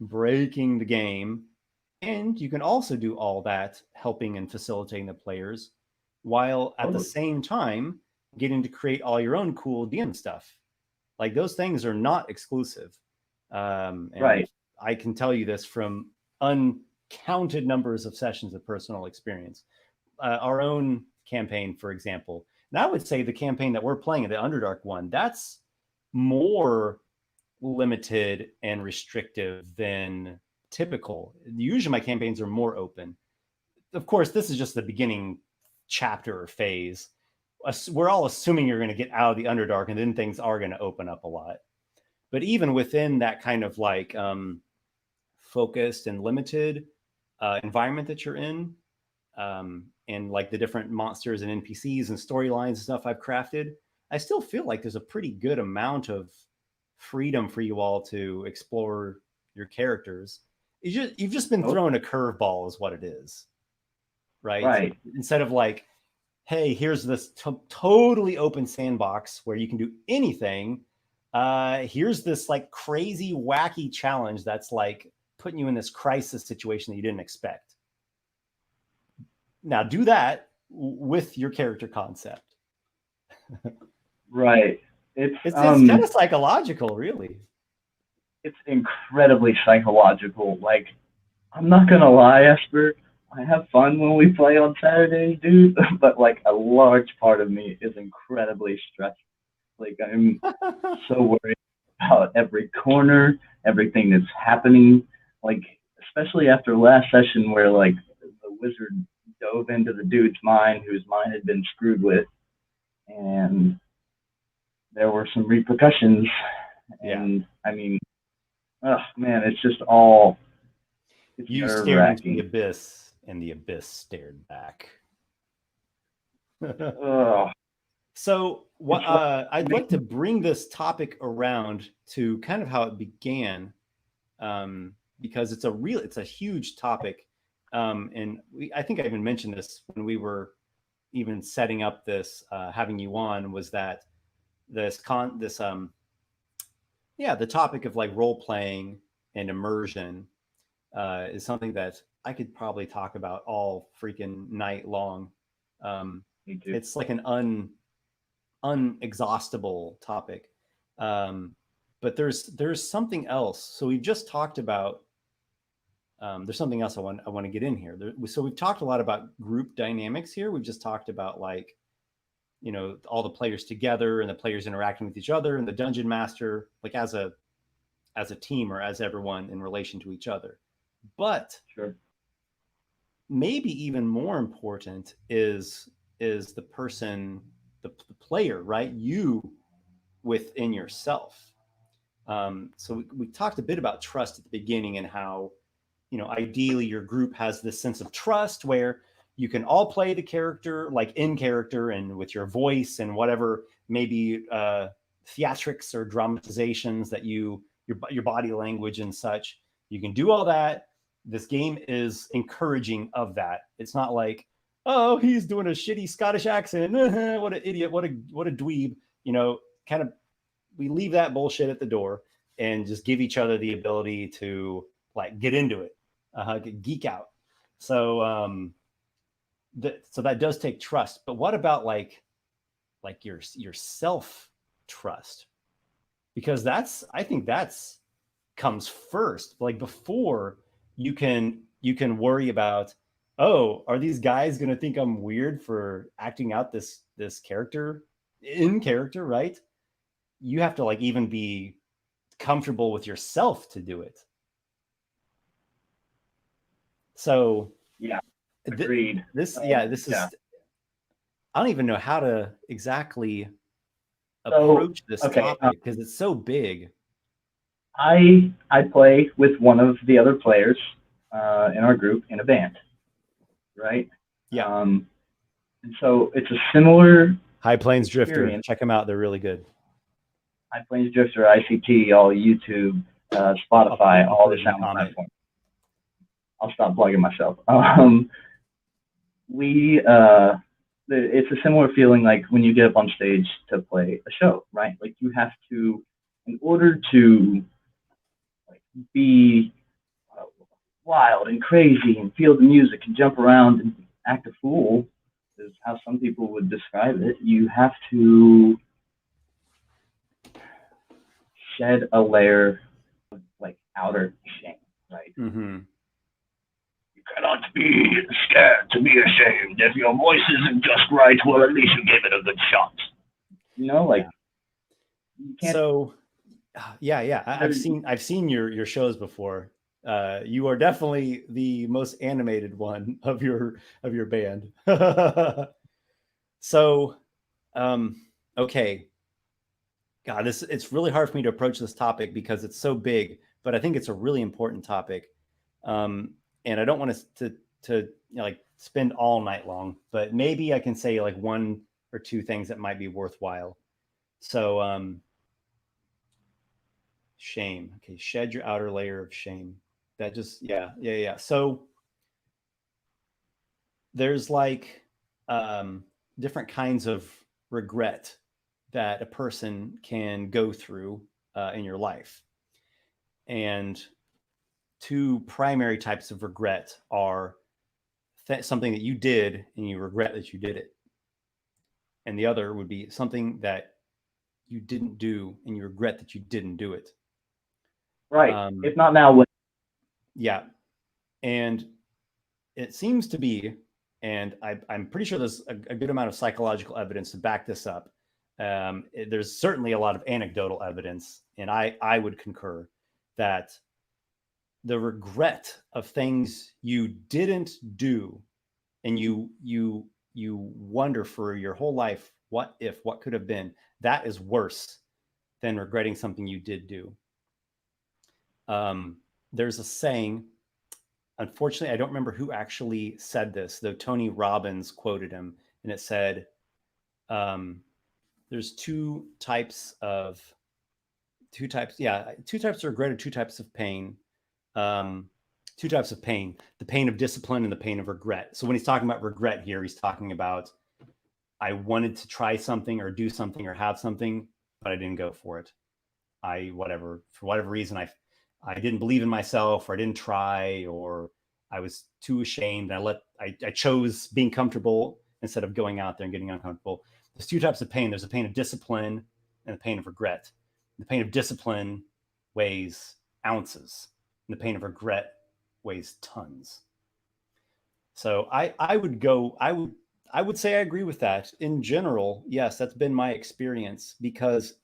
breaking the game. And you can also do all that helping and facilitating the players, while at the same time getting to create all your own cool DM stuff. Those things are not exclusive. Right. I can tell you this from uncounted numbers of sessions of personal experience. Our own campaign, for example, and I would say the campaign that we're playing, the Underdark one, that's more limited and restrictive than typical. Usually my campaigns are more open. Of course, this is just the beginning chapter or phase. We're all assuming you're going to get out of the Underdark, and then things are going to open up a lot. But even within that kind of focused and limited environment that you're in, and the different monsters and NPCs and storylines and stuff I've crafted, I still feel like there's a pretty good amount of freedom for you all to explore your characters. You've just been thrown a curveball, is what it is, right? Right. Instead of like, hey, here's this totally open sandbox where you can do anything. Here's this like crazy, wacky challenge that's like putting you in this crisis situation that you didn't expect. Now do that with your character concept. Right. It's kind of psychological, really. It's incredibly psychological. Like, I'm not gonna lie, Esper, I have fun when we play on Saturdays, dude. But like a large part of me is incredibly stressed. Like I'm so worried about every corner, everything that's happening. Like especially after last session where like the wizard dove into the dude's mind whose mind had been screwed with, and there were some repercussions. And I mean, oh man, it's just all. It's you stared into the abyss, and the abyss stared back. So, what I'd like to bring this topic around to kind of how it began, because it's a huge topic, and I think I even mentioned this when we were even setting up this, having you on, was that the topic of like role playing and immersion is something that I could probably talk about all freaking night long. It's like an unexhaustible topic. But there's something else. So we've just talked about, there's something else I want to get in here. So we've talked a lot about group dynamics here. We've just talked about like, all the players together and the players interacting with each other and the dungeon master, like as a team or as everyone in relation to each other. But maybe even more important is the person, the player, right? You within yourself. So we talked a bit about trust at the beginning and how, ideally your group has this sense of trust where you can all play the character like in character and with your voice and whatever maybe theatrics or dramatizations that your body language and such. You can do all that. This game is encouraging of that. It's not like, oh, he's doing a shitty Scottish accent. What an idiot. What a dweeb. Kind of, we leave that bullshit at the door and just give each other the ability to like get into it, geek out. So, so that does take trust. But what about like your self trust? Because I think that's comes first. Like before you can worry about, oh, are these guys going to think I'm weird for acting out this character in character, right? You have to like even be comfortable with yourself to do it. So yeah, agreed. This is. I don't even know how to exactly approach this topic because it's so big. I play with one of the other players in our group in a band, right? Yeah. And so it's a similar High Plains Drifter. Check them out; they're really good. High Plains Drifter, ICT, all YouTube, Spotify, all the sound platforms. I'll stop plugging myself. It's a similar feeling like when you get up on stage to play a show, right? Like you have to, in order to like be wild and crazy and feel the music and jump around and act a fool, is how some people would describe it. You have to shed a layer of like outer shame, right? Mm-hmm. You cannot be scared to be ashamed. If your voice isn't just right, well, at least you gave it a good shot. Like you can't. So, yeah. I've seen your shows before. You are definitely the most animated one of your band. So, okay. God, it's really hard for me to approach this topic because it's so big, but I think it's a really important topic. And I don't want to like spend all night long, but maybe I can say like one or two things that might be worthwhile. So shame. Okay, shed your outer layer of shame. That just yeah. So there's like different kinds of regret that a person can go through in your life. And two primary types of regret are something that you did and you regret that you did it. And the other would be something that you didn't do and you regret that you didn't do it. Right. If not now, when? Yeah. And it seems to be, and I'm pretty sure there's a good amount of psychological evidence to back this up. There's certainly a lot of anecdotal evidence, and I would concur that the regret of things you didn't do, and you wonder for your whole life, what if, what could have been, that is worse than regretting something you did do. There's a saying, unfortunately, I don't remember who actually said this, though Tony Robbins quoted him, and it said, there's two types of regret, or two types of pain. Two types of pain: the pain of discipline and the pain of regret. So when he's talking about regret here, he's talking about, I wanted to try something or do something or have something, but I didn't go for it. For whatever reason, I didn't believe in myself, or I didn't try, or I was too ashamed. I chose being comfortable instead of going out there and getting uncomfortable. There's two types of pain. There's a pain of discipline and a pain of regret. The pain of discipline weighs ounces, and the pain of regret weighs tons. So I would say I agree with that. In general, yes, that's been my experience, because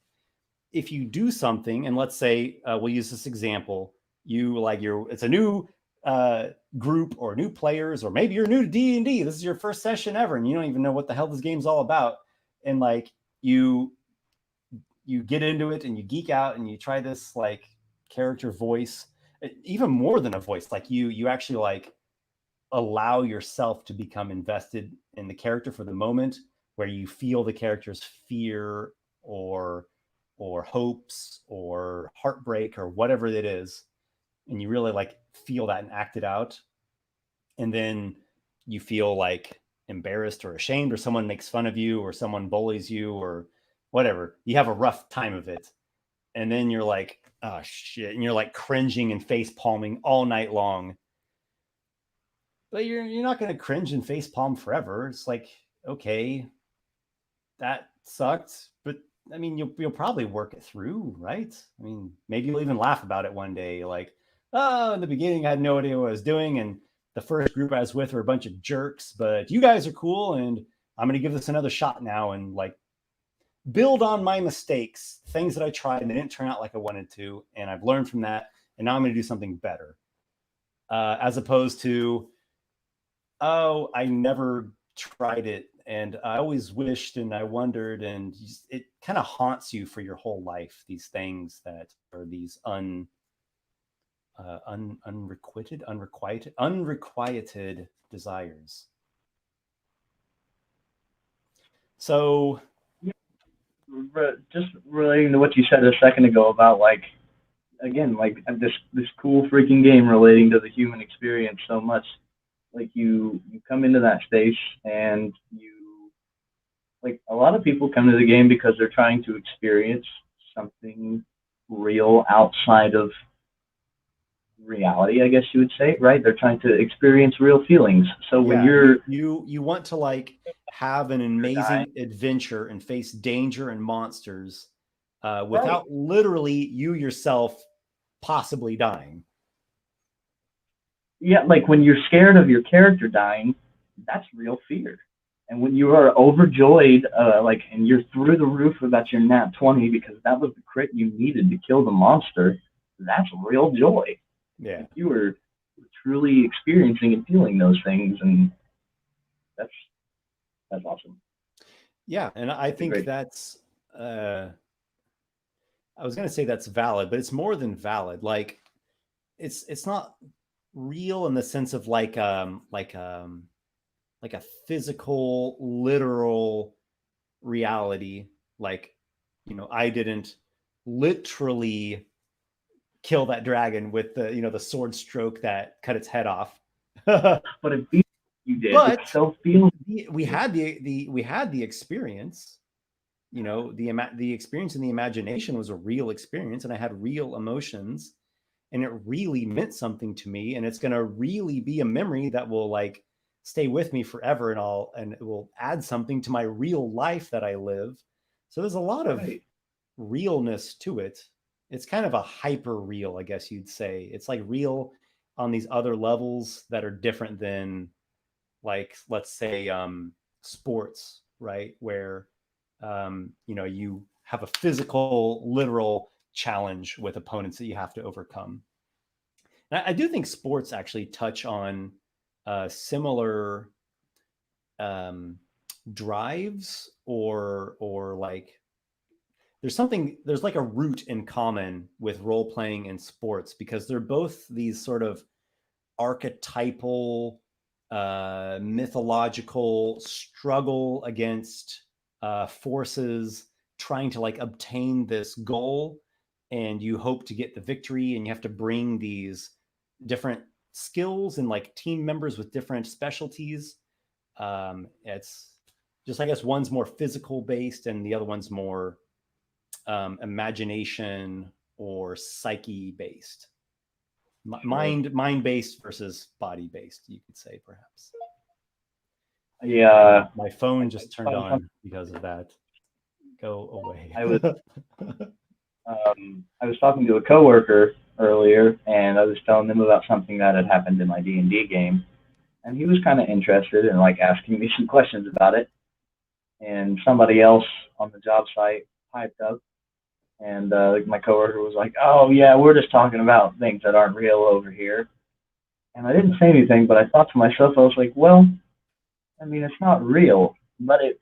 if you do something, and let's say we'll use this example, it's a new group or new players, or maybe you're new to D&D, this is your first session ever, and you don't even know what the hell this game's all about, and like you get into it and you geek out and you try this like character voice, even more than a voice, like you actually like allow yourself to become invested in the character for the moment, where you feel the character's fear or hopes or heartbreak or whatever it is, and you really like feel that and act it out. And then you feel like embarrassed or ashamed, or someone makes fun of you, or someone bullies you, or whatever. You have a rough time of it. And then you're like, oh shit. And you're like cringing and face palming all night long. But you're not going to cringe and face palm forever. It's like, okay, that sucked, but I mean, you'll probably work it through, right? I mean, maybe you'll even laugh about it one day, like, oh, in the beginning I had no idea what I was doing, and the first group I was with were a bunch of jerks, but you guys are cool, and I'm going to give this another shot now, and like build on my mistakes, things that I tried and they didn't turn out like I wanted to, and I've learned from that, and now I'm going to do something better, as opposed to, oh, I never tried it, and I always wished and I wondered, and it kind of haunts you for your whole life, these things that are these unrequited desires. So Just relating to what you said a second ago about like, again, like this cool freaking game relating to the human experience so much. Like you come into that space, and you, like, a lot of people come to the game because they're trying to experience something real outside of reality, I guess you would say, right? They're trying to experience real feelings. So when you want to like have an amazing adventure and face danger and monsters without literally you yourself possibly dying. Yeah, like when you're scared of your character dying, that's real fear. And when you are overjoyed, and you're through the roof about your nat 20 because that was the crit you needed to kill the monster, that's real joy. Yeah, like you were truly experiencing and feeling those things, and that's awesome. Yeah, and I think that's. I was going to say that's valid, but it's more than valid. Like, it's not real in the sense of like a physical, literal reality. Like, I didn't literally kill that dragon with the sword stroke that cut its head off. But it feels you did. But it so feels we had the experience. The experience in the imagination was a real experience, and I had real emotions, and it really meant something to me, and it's going to really be a memory that will like stay with me forever, and it will add something to my real life that I live. So there's a lot of realness to it. It's kind of a hyper real, I guess you'd say. It's like real on these other levels that are different than, like, let's say sports, right? Where you have a physical, literal challenge with opponents that you have to overcome. And I do think sports actually touch on similar drives, or like there's like a root in common with role playing and sports, because they're both these sort of archetypal, mythological struggle against forces, trying to like obtain this goal, and you hope to get the victory, and you have to bring these different skills and like team members with different specialties. It's just, I guess, one's more physical based and the other one's more imagination or psyche based. Mind based versus body based, you could say, perhaps. Yeah. My phone just turned on because of that. Go away. I was talking to a coworker earlier, and I was telling them about something that had happened in my D&D game, and he was kind of interested in like asking me some questions about it. And somebody else on the job site piped up, and my coworker was like, "Oh yeah, we're just talking about things that aren't real over here." And I didn't say anything, but I thought to myself, I was like, "Well, I mean, it's not real, but it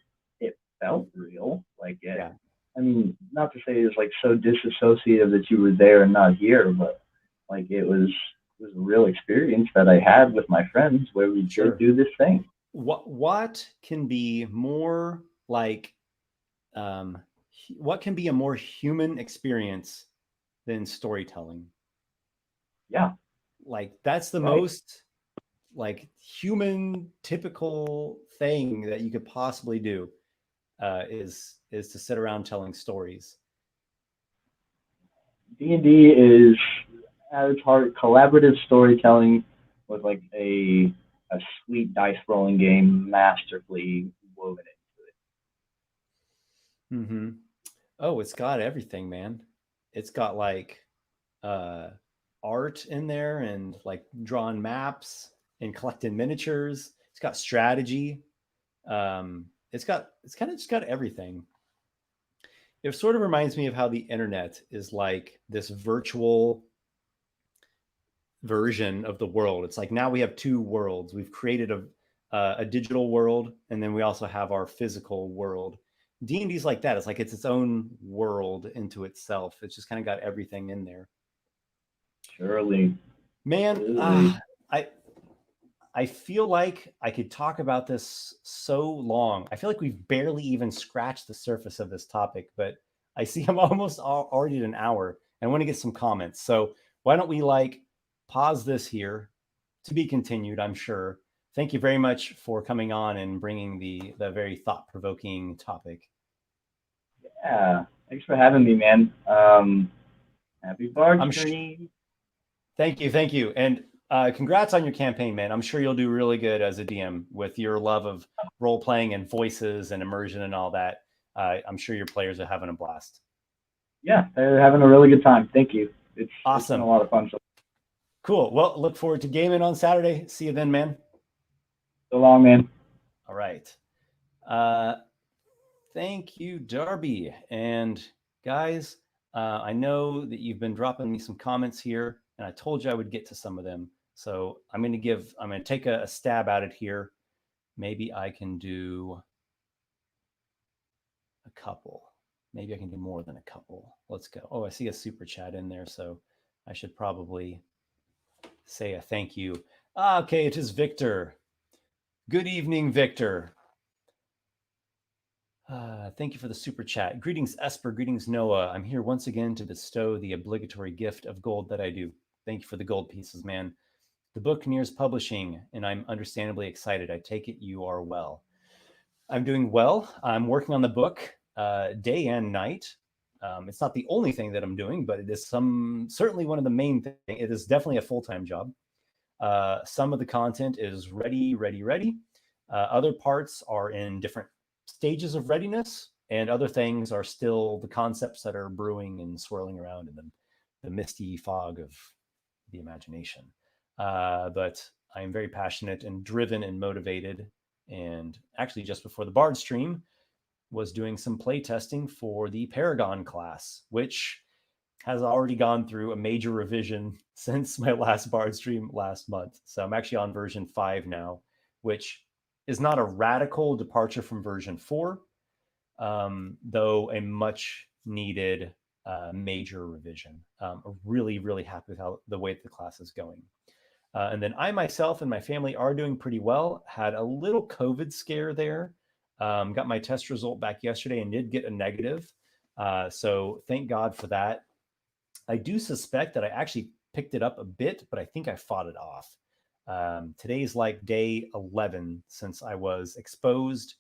felt real. Like it. Yeah. I mean, not to say it's like so disassociative that you were there and not here, but like it was a real experience that I had with my friends where we did do this thing." What can be more like what can be a more human experience than storytelling? Yeah. Like that's the most like human typical thing that you could possibly do, is to sit around telling stories. D&D is at its heart collaborative storytelling with like a sweet dice rolling game masterfully woven into it. Mm-hmm. Oh, it's got everything, man. It's got like art in there, and like drawn maps and collecting miniatures. It's got strategy. It's kind of just got everything. It sort of reminds me of how the internet is like this virtual version of the world. It's like now we have two worlds. We've created a digital world, and then we also have our physical world. D&D's like that. It's like it's its own world into itself. It's just kind of got everything in there. Surely. Man, I feel like I could talk about this so long. I feel like we've barely even scratched the surface of this topic, but I see I'm almost already at an hour. I want to get some comments. So why don't we like pause this here, to be continued, I'm sure. Thank you very much for coming on and bringing the very thought-provoking topic. Yeah. Thanks for having me, man. Happy Bardstream. Thank you. And congrats on your campaign, man. I'm sure you'll do really good as a DM with your love of role playing and voices and immersion and all that. I'm sure your players are having a blast. Yeah, they're having a really good time. Thank you. It's awesome. It's been a lot of fun. Cool. Well, look forward to gaming on Saturday. See you then, man. So long, man. All right. Thank you, Darby. And guys, I know that you've been dropping me some comments here, and I told you I would get to some of them. So I'm going to take a stab at it here. Maybe I can do a couple. Maybe I can do more than a couple. Let's go. Oh, I see a super chat in there, so I should probably say a thank you. Okay, it is Victor. Good evening, Victor. Thank you for the super chat. Greetings, Esper. Greetings, Noah. I'm here once again to bestow the obligatory gift of gold that I do. Thank you for the gold pieces, man. The book nears publishing, and I'm understandably excited. I take it you are well. I'm doing well. I'm working on the book day and night. It's not the only thing that I'm doing, but it is certainly one of the main things. It is definitely a full-time job. Some of the content is ready. Other parts are in different stages of readiness, and other things are still the concepts that are brewing and swirling around in the misty fog of the imagination. But I'm very passionate and driven and motivated. And actually, just before the Bardstream, was doing some play testing for the Paragon class, which has already gone through a major revision since my last Bardstream last month. So I'm actually on version 5 now, which is not a radical departure from version 4, though a much needed major revision. Really, really happy with the way the class is going. And then I myself and my family are doing pretty well. Had a little COVID scare there. Got my test result back yesterday and did get a negative. So thank God for that. I do suspect that I actually picked it up a bit, but I think I fought it off. Today's like day 11 since I was exposed.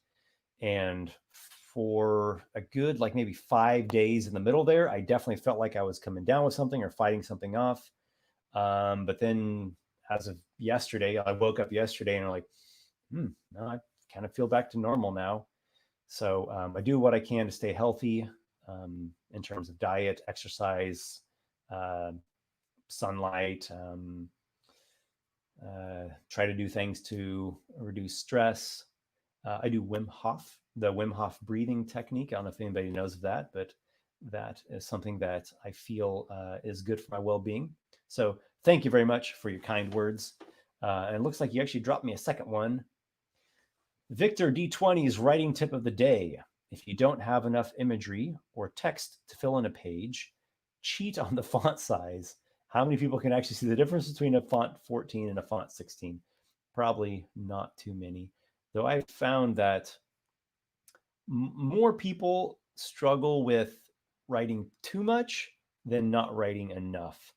And for a good, like maybe 5 days in the middle there, I definitely felt like I was coming down with something or fighting something off. But then as of yesterday, I woke up yesterday and I'm like, no, I kind of feel back to normal now. So I do what I can to stay healthy in terms of diet, exercise, sunlight, try to do things to reduce stress. I do the Wim Hof breathing technique. I don't know if anybody knows of that, but that is something that I feel is good for my well-being. So thank you very much for your kind words. And it looks like you actually dropped me a second one. Victor D20's writing tip of the day. If you don't have enough imagery or text to fill in a page, cheat on the font size. How many people can actually see the difference between a font 14 and a font 16? Probably not too many. Though I've found that more people struggle with writing too much than not writing enough.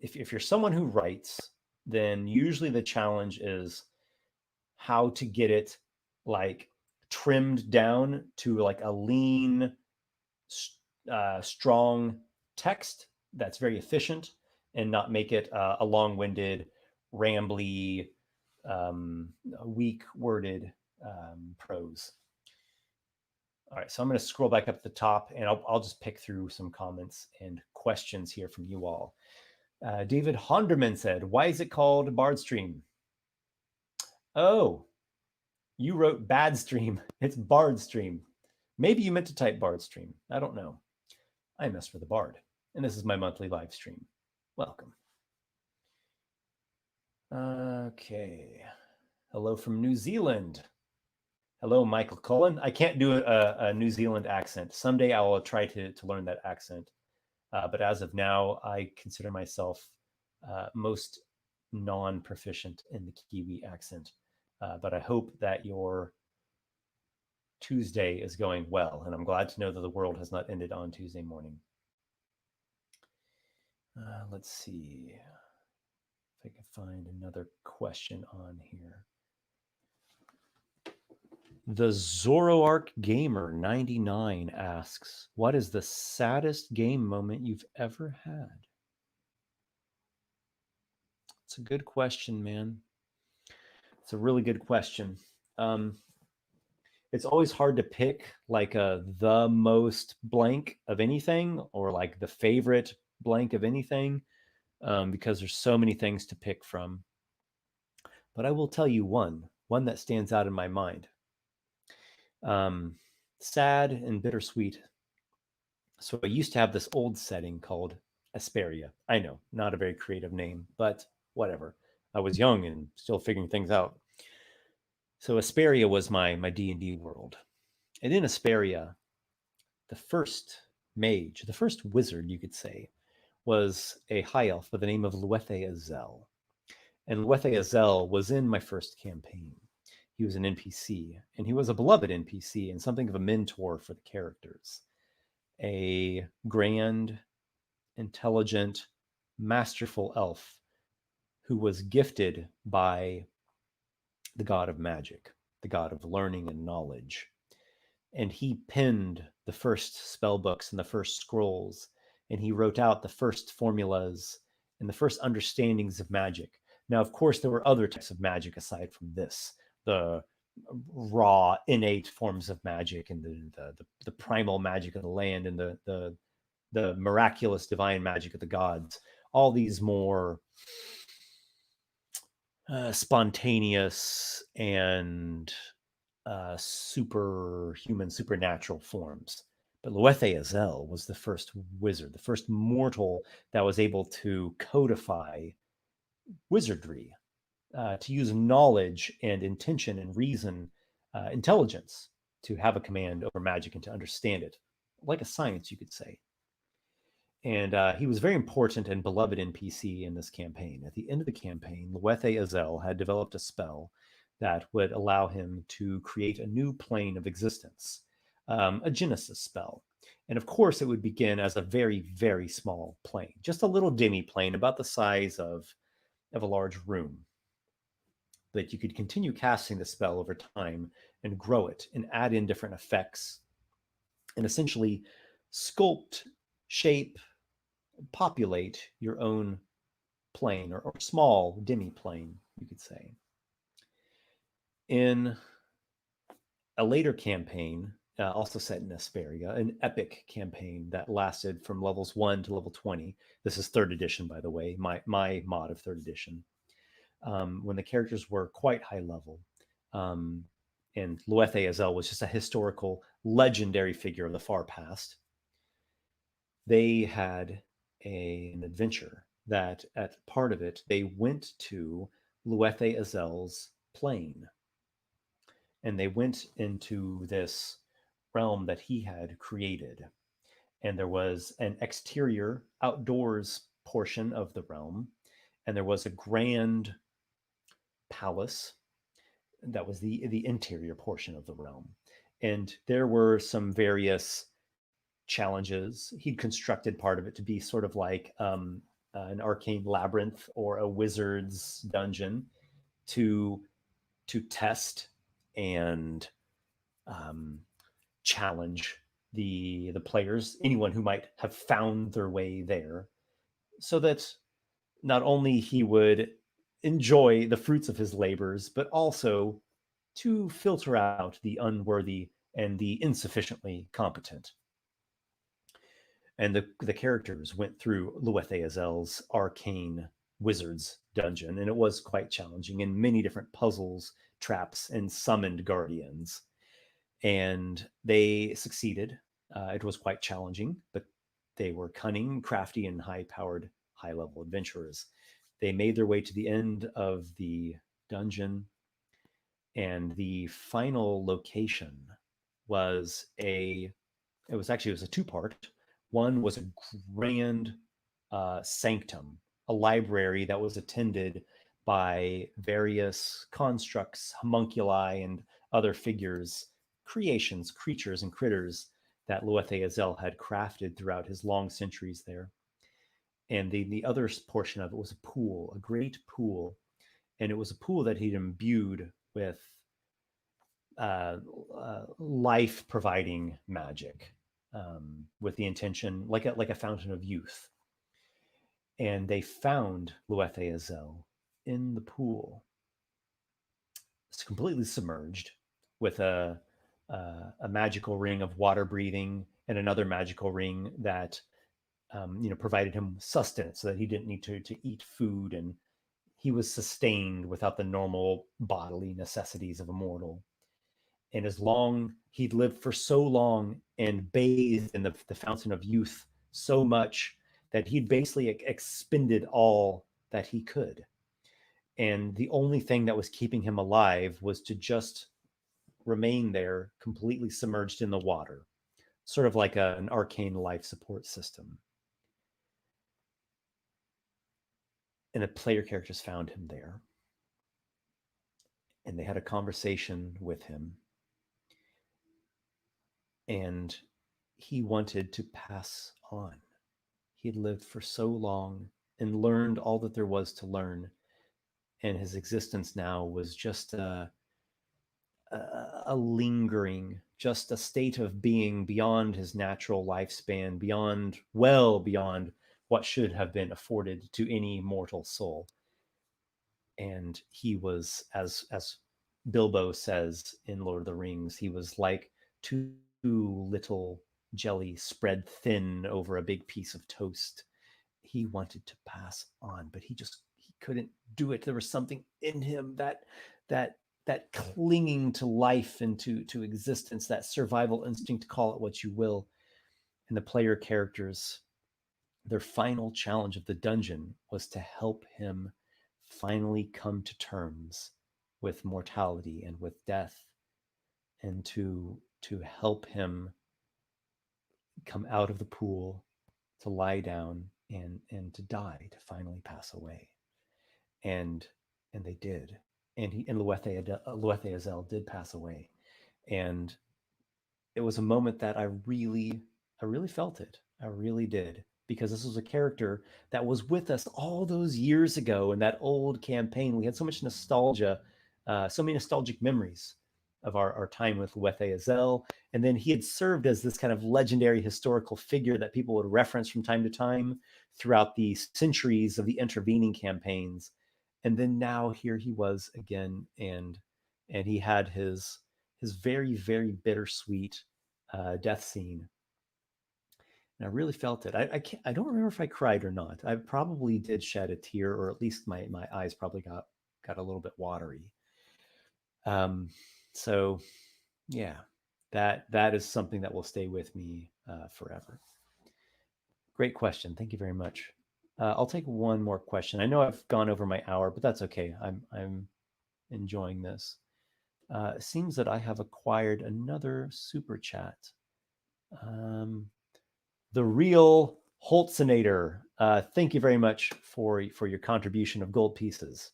If you're someone who writes, then usually the challenge is how to get it like trimmed down to like a lean, strong text that's very efficient and not make it a long-winded, rambly, weak-worded prose. All right, so I'm going to scroll back up at the top, and I'll just pick through some comments and questions here from you all. David Honderman said, why is it called Bardstream? Oh, you wrote Badstream. It's Bardstream. Maybe you meant to type Bardstream. I don't know. I'm Esper the Bard, and this is my monthly live stream. Welcome. Okay. Hello from New Zealand. Hello, Michael Cullen. I can't do a New Zealand accent. Someday I will try to learn that accent. But as of now, I consider myself most non-proficient in the Kiwi accent. But I hope that your Tuesday is going well, and I'm glad to know that the world has not ended on Tuesday morning. Let's see if I can find another question on here. The Zoroark Gamer 99 asks, what is the saddest game moment you've ever had? It's a good question, man. It's a really good question. It's always hard to pick like the most blank of anything or like the favorite blank of anything because there's so many things to pick from. But I will tell you one that stands out in my mind. Sad and bittersweet. So I used to have this old setting called Asperia. I know, not a very creative name, but whatever. I was young and still figuring things out. So Asperia was my D&D world. And in Asperia, the first mage, the first wizard, you could say, was a high elf by the name of Luethe Azel. And Luethe Azel was in my first campaign. He was an NPC, and he was a beloved NPC and something of a mentor for the characters. A grand, intelligent, masterful elf who was gifted by the god of magic, the god of learning and knowledge. And he penned the first spell books and the first scrolls, and he wrote out the first formulas and the first understandings of magic. Now, of course, there were other types of magic aside from this, the raw, innate forms of magic, and the primal magic of the land, and the miraculous divine magic of the gods. All these more spontaneous and superhuman, supernatural forms. But Luethe Azel was the first wizard, the first mortal that was able to codify wizardry, to use knowledge and intention and reason, intelligence, to have a command over magic and to understand it, like a science, you could say. And he was very important and beloved NPC in this campaign. At the end of the campaign, Luethe Azel had developed a spell that would allow him to create a new plane of existence, a Genesis spell. And of course, it would begin as a very, very small plane, just a little demi-plane about the size of a large room. But you could continue casting the spell over time and grow it and add in different effects and essentially sculpt, shape, populate your own plane, or small demi-plane, you could say. In a later campaign, also set in Asperia, an epic campaign that lasted from levels 1 to level 20. This is 3rd edition, by the way, my mod of 3rd edition. When the characters were quite high level. And Luethe Azel was just a historical, legendary figure of the far past. They had an adventure that at part of it, they went to Luethe Azel's plane. And they went into this realm that he had created. And there was an exterior outdoors portion of the realm. And there was a grand palace that was the interior portion of the realm. And there were some various challenges. He'd constructed part of it to be sort of like an arcane labyrinth or a wizard's dungeon to test and challenge the players, anyone who might have found their way there, so that not only he would enjoy the fruits of his labors, but also to filter out the unworthy and the insufficiently competent. And the characters went through Luethe Azel's arcane wizard's dungeon, and it was quite challenging, and many different puzzles, traps, and summoned guardians. And they succeeded. It was quite challenging, but they were cunning, crafty, and high-powered, high-level adventurers. They made their way to the end of the dungeon, and the final location was it was a 2-part. One was a grand sanctum, a library that was attended by various constructs, homunculi, and other figures, creations, creatures, and critters that Luethe Azel had crafted throughout his long centuries there. And the other portion of it was a pool, a great pool. And it was a pool that he'd imbued with life-providing magic, with the intention, like a fountain of youth. And they found Luethe Azel in the pool. It's completely submerged with a magical ring of water breathing and another magical ring that provided him sustenance so that he didn't need to eat food, and he was sustained without the normal bodily necessities of a mortal. And he'd lived for so long and bathed in the fountain of youth so much that he'd basically expended all that he could. And the only thing that was keeping him alive was to just remain there, completely submerged in the water, sort of like an arcane life support system. And the player characters found him there. and they had a conversation with him, and he wanted to pass on. He had lived for so long and learned all that there was to learn, and his existence now was just a lingering, just a state of being beyond his natural lifespan, beyond, well beyond what should have been afforded to any mortal soul. And he was, as Bilbo says in Lord of the Rings, he was like two little jelly spread thin over a big piece of toast. He wanted to pass on, but he couldn't do it. There was something in him that clinging to life and to existence, that survival instinct, call it what you will. And the player characters, their final challenge of the dungeon was to help him finally come to terms with mortality and with death, and to help him come out of the pool, to lie down and to die, to finally pass away. And they did. And Luetheuazel did pass away. And it was a moment that I really felt it. I really did, because this was a character that was with us all those years ago in that old campaign. We had so much nostalgia, so many nostalgic memories of our time with Luetheuazel. And then he had served as this kind of legendary historical figure that people would reference from time to time throughout the centuries of the intervening campaigns. And then now here he was again, and he had his very, very bittersweet death scene. And I really felt it. I don't remember if I cried or not. I probably did shed a tear, or at least my eyes probably got a little bit watery. So yeah, that is something that will stay with me forever. Great question. Thank you very much. I'll take one more question. I know I've gone over my hour, but that's okay. I'm enjoying this. It seems that I have acquired another super chat. The real Holtzinator. Thank you very much for your contribution of gold pieces.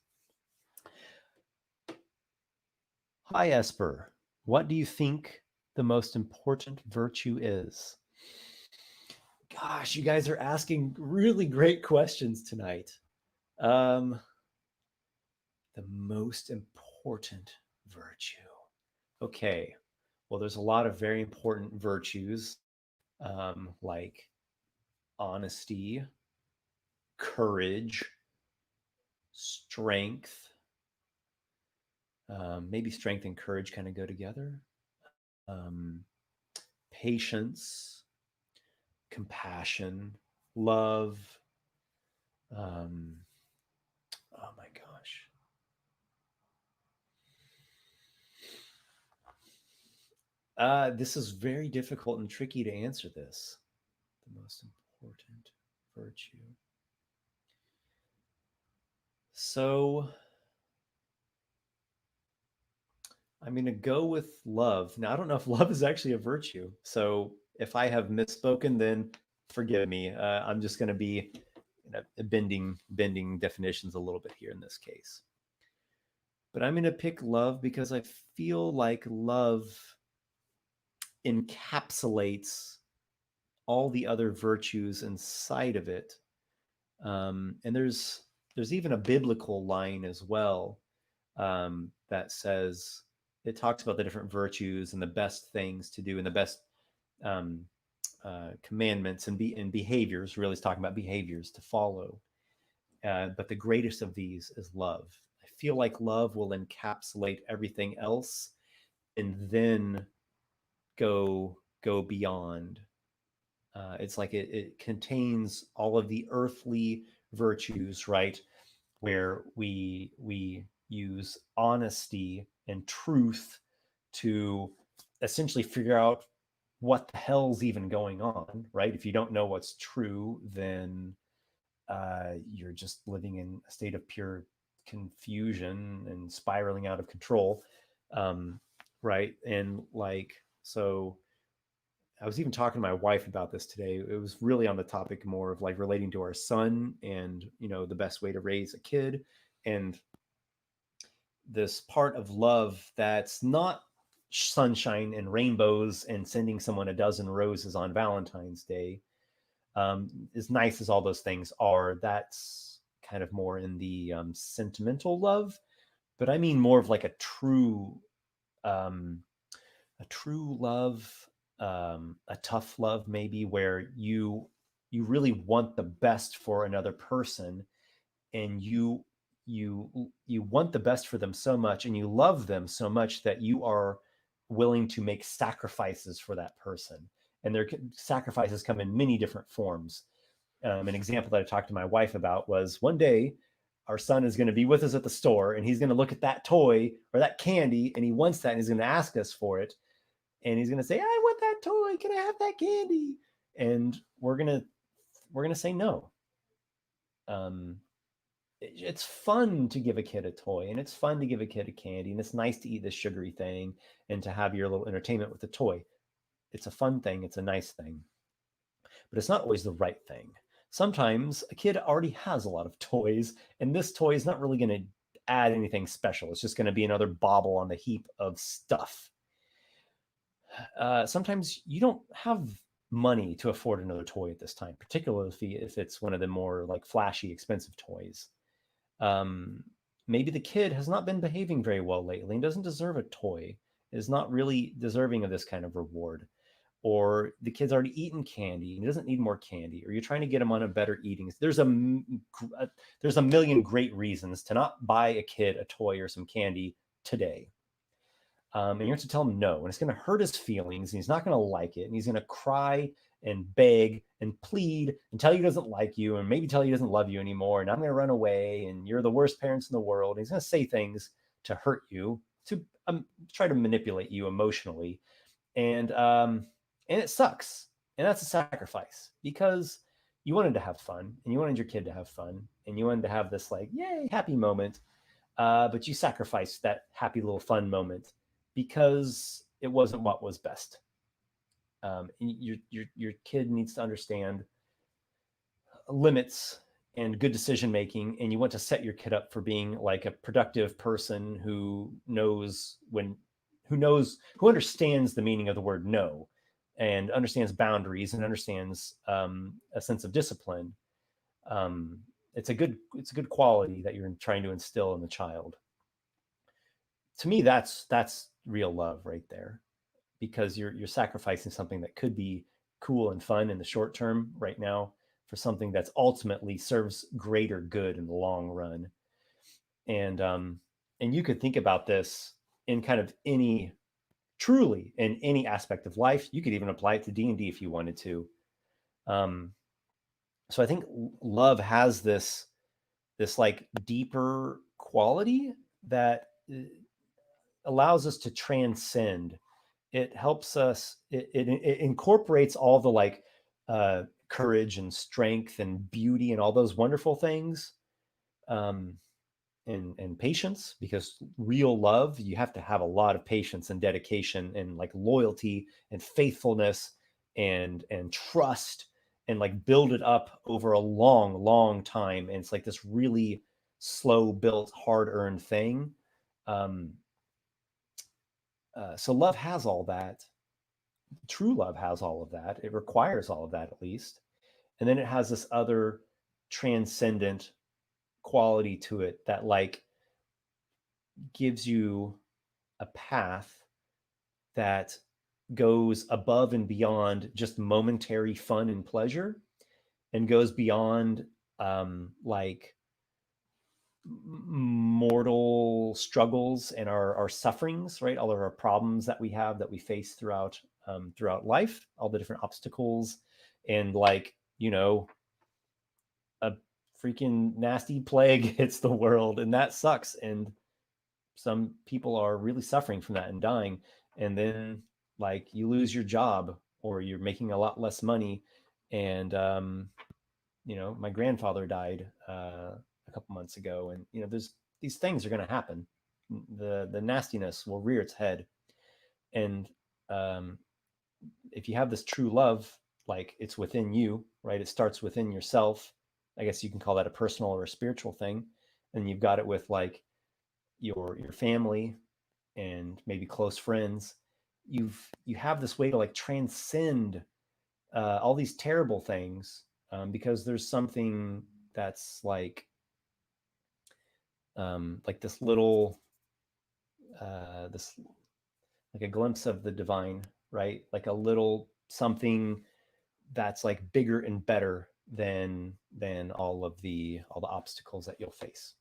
Hi, Esper. What do you think the most important virtue is? Gosh, you guys are asking really great questions tonight. The most important virtue. Okay. Well, there's a lot of very important virtues, like honesty, courage, strength. Maybe strength and courage kind of go together. Patience, compassion, love. Oh my gosh. This is very difficult and tricky to answer this. The most important virtue. So I'm going to go with love. Now, I don't know if love is actually a virtue. So if I have misspoken, then forgive me. I'm just going to be bending definitions a little bit here in this case. But I'm going to pick love because I feel like love encapsulates all the other virtues inside of it. And there's even a biblical line as well that says, it talks about the different virtues and the best things to do and the best commandments and behaviors. Really, is talking about behaviors to follow. But the greatest of these is love. I feel like love will encapsulate everything else, and then go beyond. It's like it contains all of the earthly virtues, right? Where we use honesty and truth to essentially figure out what the hell's even going on, right? If you don't know what's true, then you're just living in a state of pure confusion and spiraling out of control, right? And like, so I was even talking to my wife about this today. It was really on the topic more of like relating to our son and, the best way to raise a kid. And this part of love that's not sunshine and rainbows and sending someone a dozen roses on Valentine's Day. As nice as all those things are, that's kind of more in the sentimental love. But I mean more of like a true love, a tough love, maybe, where you really want the best for another person, and you want the best for them so much, and you love them so much that you are willing to make sacrifices for that person. And their sacrifices come in many different forms. An example that I talked to my wife about was, one day our son is going to be with us at the store, and he's going to look at that toy or that candy, and he wants that, and he's going to ask us for it, and he's going to say, I want that toy, can I have that candy? And we're going to say no. It's fun to give a kid a toy, and it's fun to give a kid a candy, and it's nice to eat this sugary thing and to have your little entertainment with the toy. It's a fun thing, it's a nice thing, but it's not always the right thing. Sometimes a kid already has a lot of toys, and this toy is not really going to add anything special. It's just going to be another bauble on the heap of stuff. Sometimes you don't have money to afford another toy at this time, particularly if it's one of the more like flashy, expensive toys. Maybe the kid has not been behaving very well lately and doesn't deserve a toy, is not really deserving of this kind of reward. Or the kid's already eaten candy and he doesn't need more candy, or you're trying to get him on a better eating. There's a million great reasons to not buy a kid a toy or some candy today. And you have to tell him no, and it's going to hurt his feelings, and he's not going to like it, and he's going to cry and beg and plead and tell you he doesn't like you, and maybe tell you he doesn't love you anymore, and I'm going to run away, and you're the worst parents in the world. And he's going to say things to hurt you, to try to manipulate you emotionally, and it sucks, and that's a sacrifice, because you wanted to have fun, and you wanted your kid to have fun, and you wanted to have this like yay happy moment, but you sacrificed that happy little fun moment because it wasn't what was best. Your kid needs to understand limits and good decision making, and you want to set your kid up for being like a productive person who understands the meaning of the word no, and understands boundaries, and understands a sense of discipline. It's a good quality that you're trying to instill in the child. To me, that's real love right there, because you're sacrificing something that could be cool and fun in the short term right now for something that's ultimately serves greater good in the long run. And you could think about this in kind of any aspect of life. You could even apply it to D&D if you wanted to. So I think love has this like deeper quality that allows us to transcend. It helps us, it incorporates all the like courage and strength and beauty and all those wonderful things, and patience, because real love, you have to have a lot of patience and dedication and like loyalty and faithfulness and trust, and like build it up over a long time. And it's like this really slow built, hard earned thing. So love has all that. True love has all of that. It requires all of that, at least. And then it has this other transcendent quality to it that like gives you a path that goes above and beyond just momentary fun and pleasure, and goes beyond like mortal struggles and our sufferings, right? All of our problems that we have, that we face throughout life, all the different obstacles, and like, a freaking nasty plague hits the world, and that sucks, and some people are really suffering from that and dying, and then like you lose your job, or you're making a lot less money, and my grandfather died a couple months ago, and there's these things are going to happen. The nastiness will rear its head, and if you have this true love, like it's within you, right? It starts within yourself. I guess you can call that a personal or a spiritual thing. And you've got it with like your family and maybe close friends, you have this way to like transcend all these terrible things, because there's something that's like this little this like a glimpse of the divine, right? Like a little something that's like bigger and better than all the obstacles that you'll face.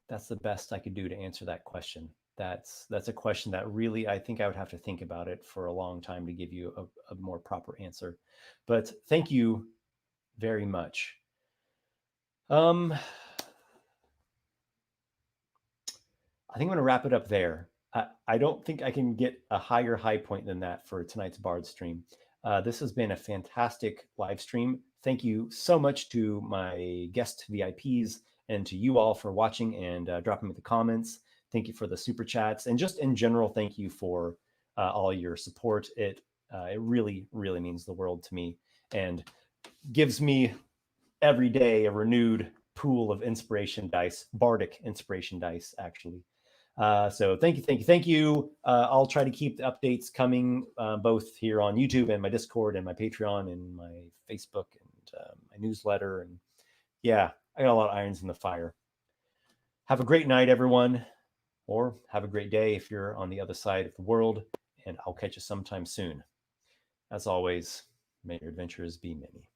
That's the best I could do to answer that question. That's a question that really, I think I would have to think about it for a long time to give you a more proper answer. But thank you very much. I think I'm going to wrap it up there. I don't think I can get a higher high point than that for tonight's Bard stream. This has been a fantastic live stream. Thank you so much to my guest VIPs and to you all for watching and dropping me the comments. Thank you for the super chats, and just in general, thank you for all your support. It really, really means the world to me and gives me every day a renewed pool of inspiration dice, bardic inspiration dice, actually. So thank you. I'll try to keep the updates coming both here on YouTube and my Discord and my Patreon and my Facebook and my newsletter. And yeah, I got a lot of irons in the fire. Have a great night, everyone, or have a great day if you're on the other side of the world, and I'll catch you sometime soon. As always, may your adventures be many.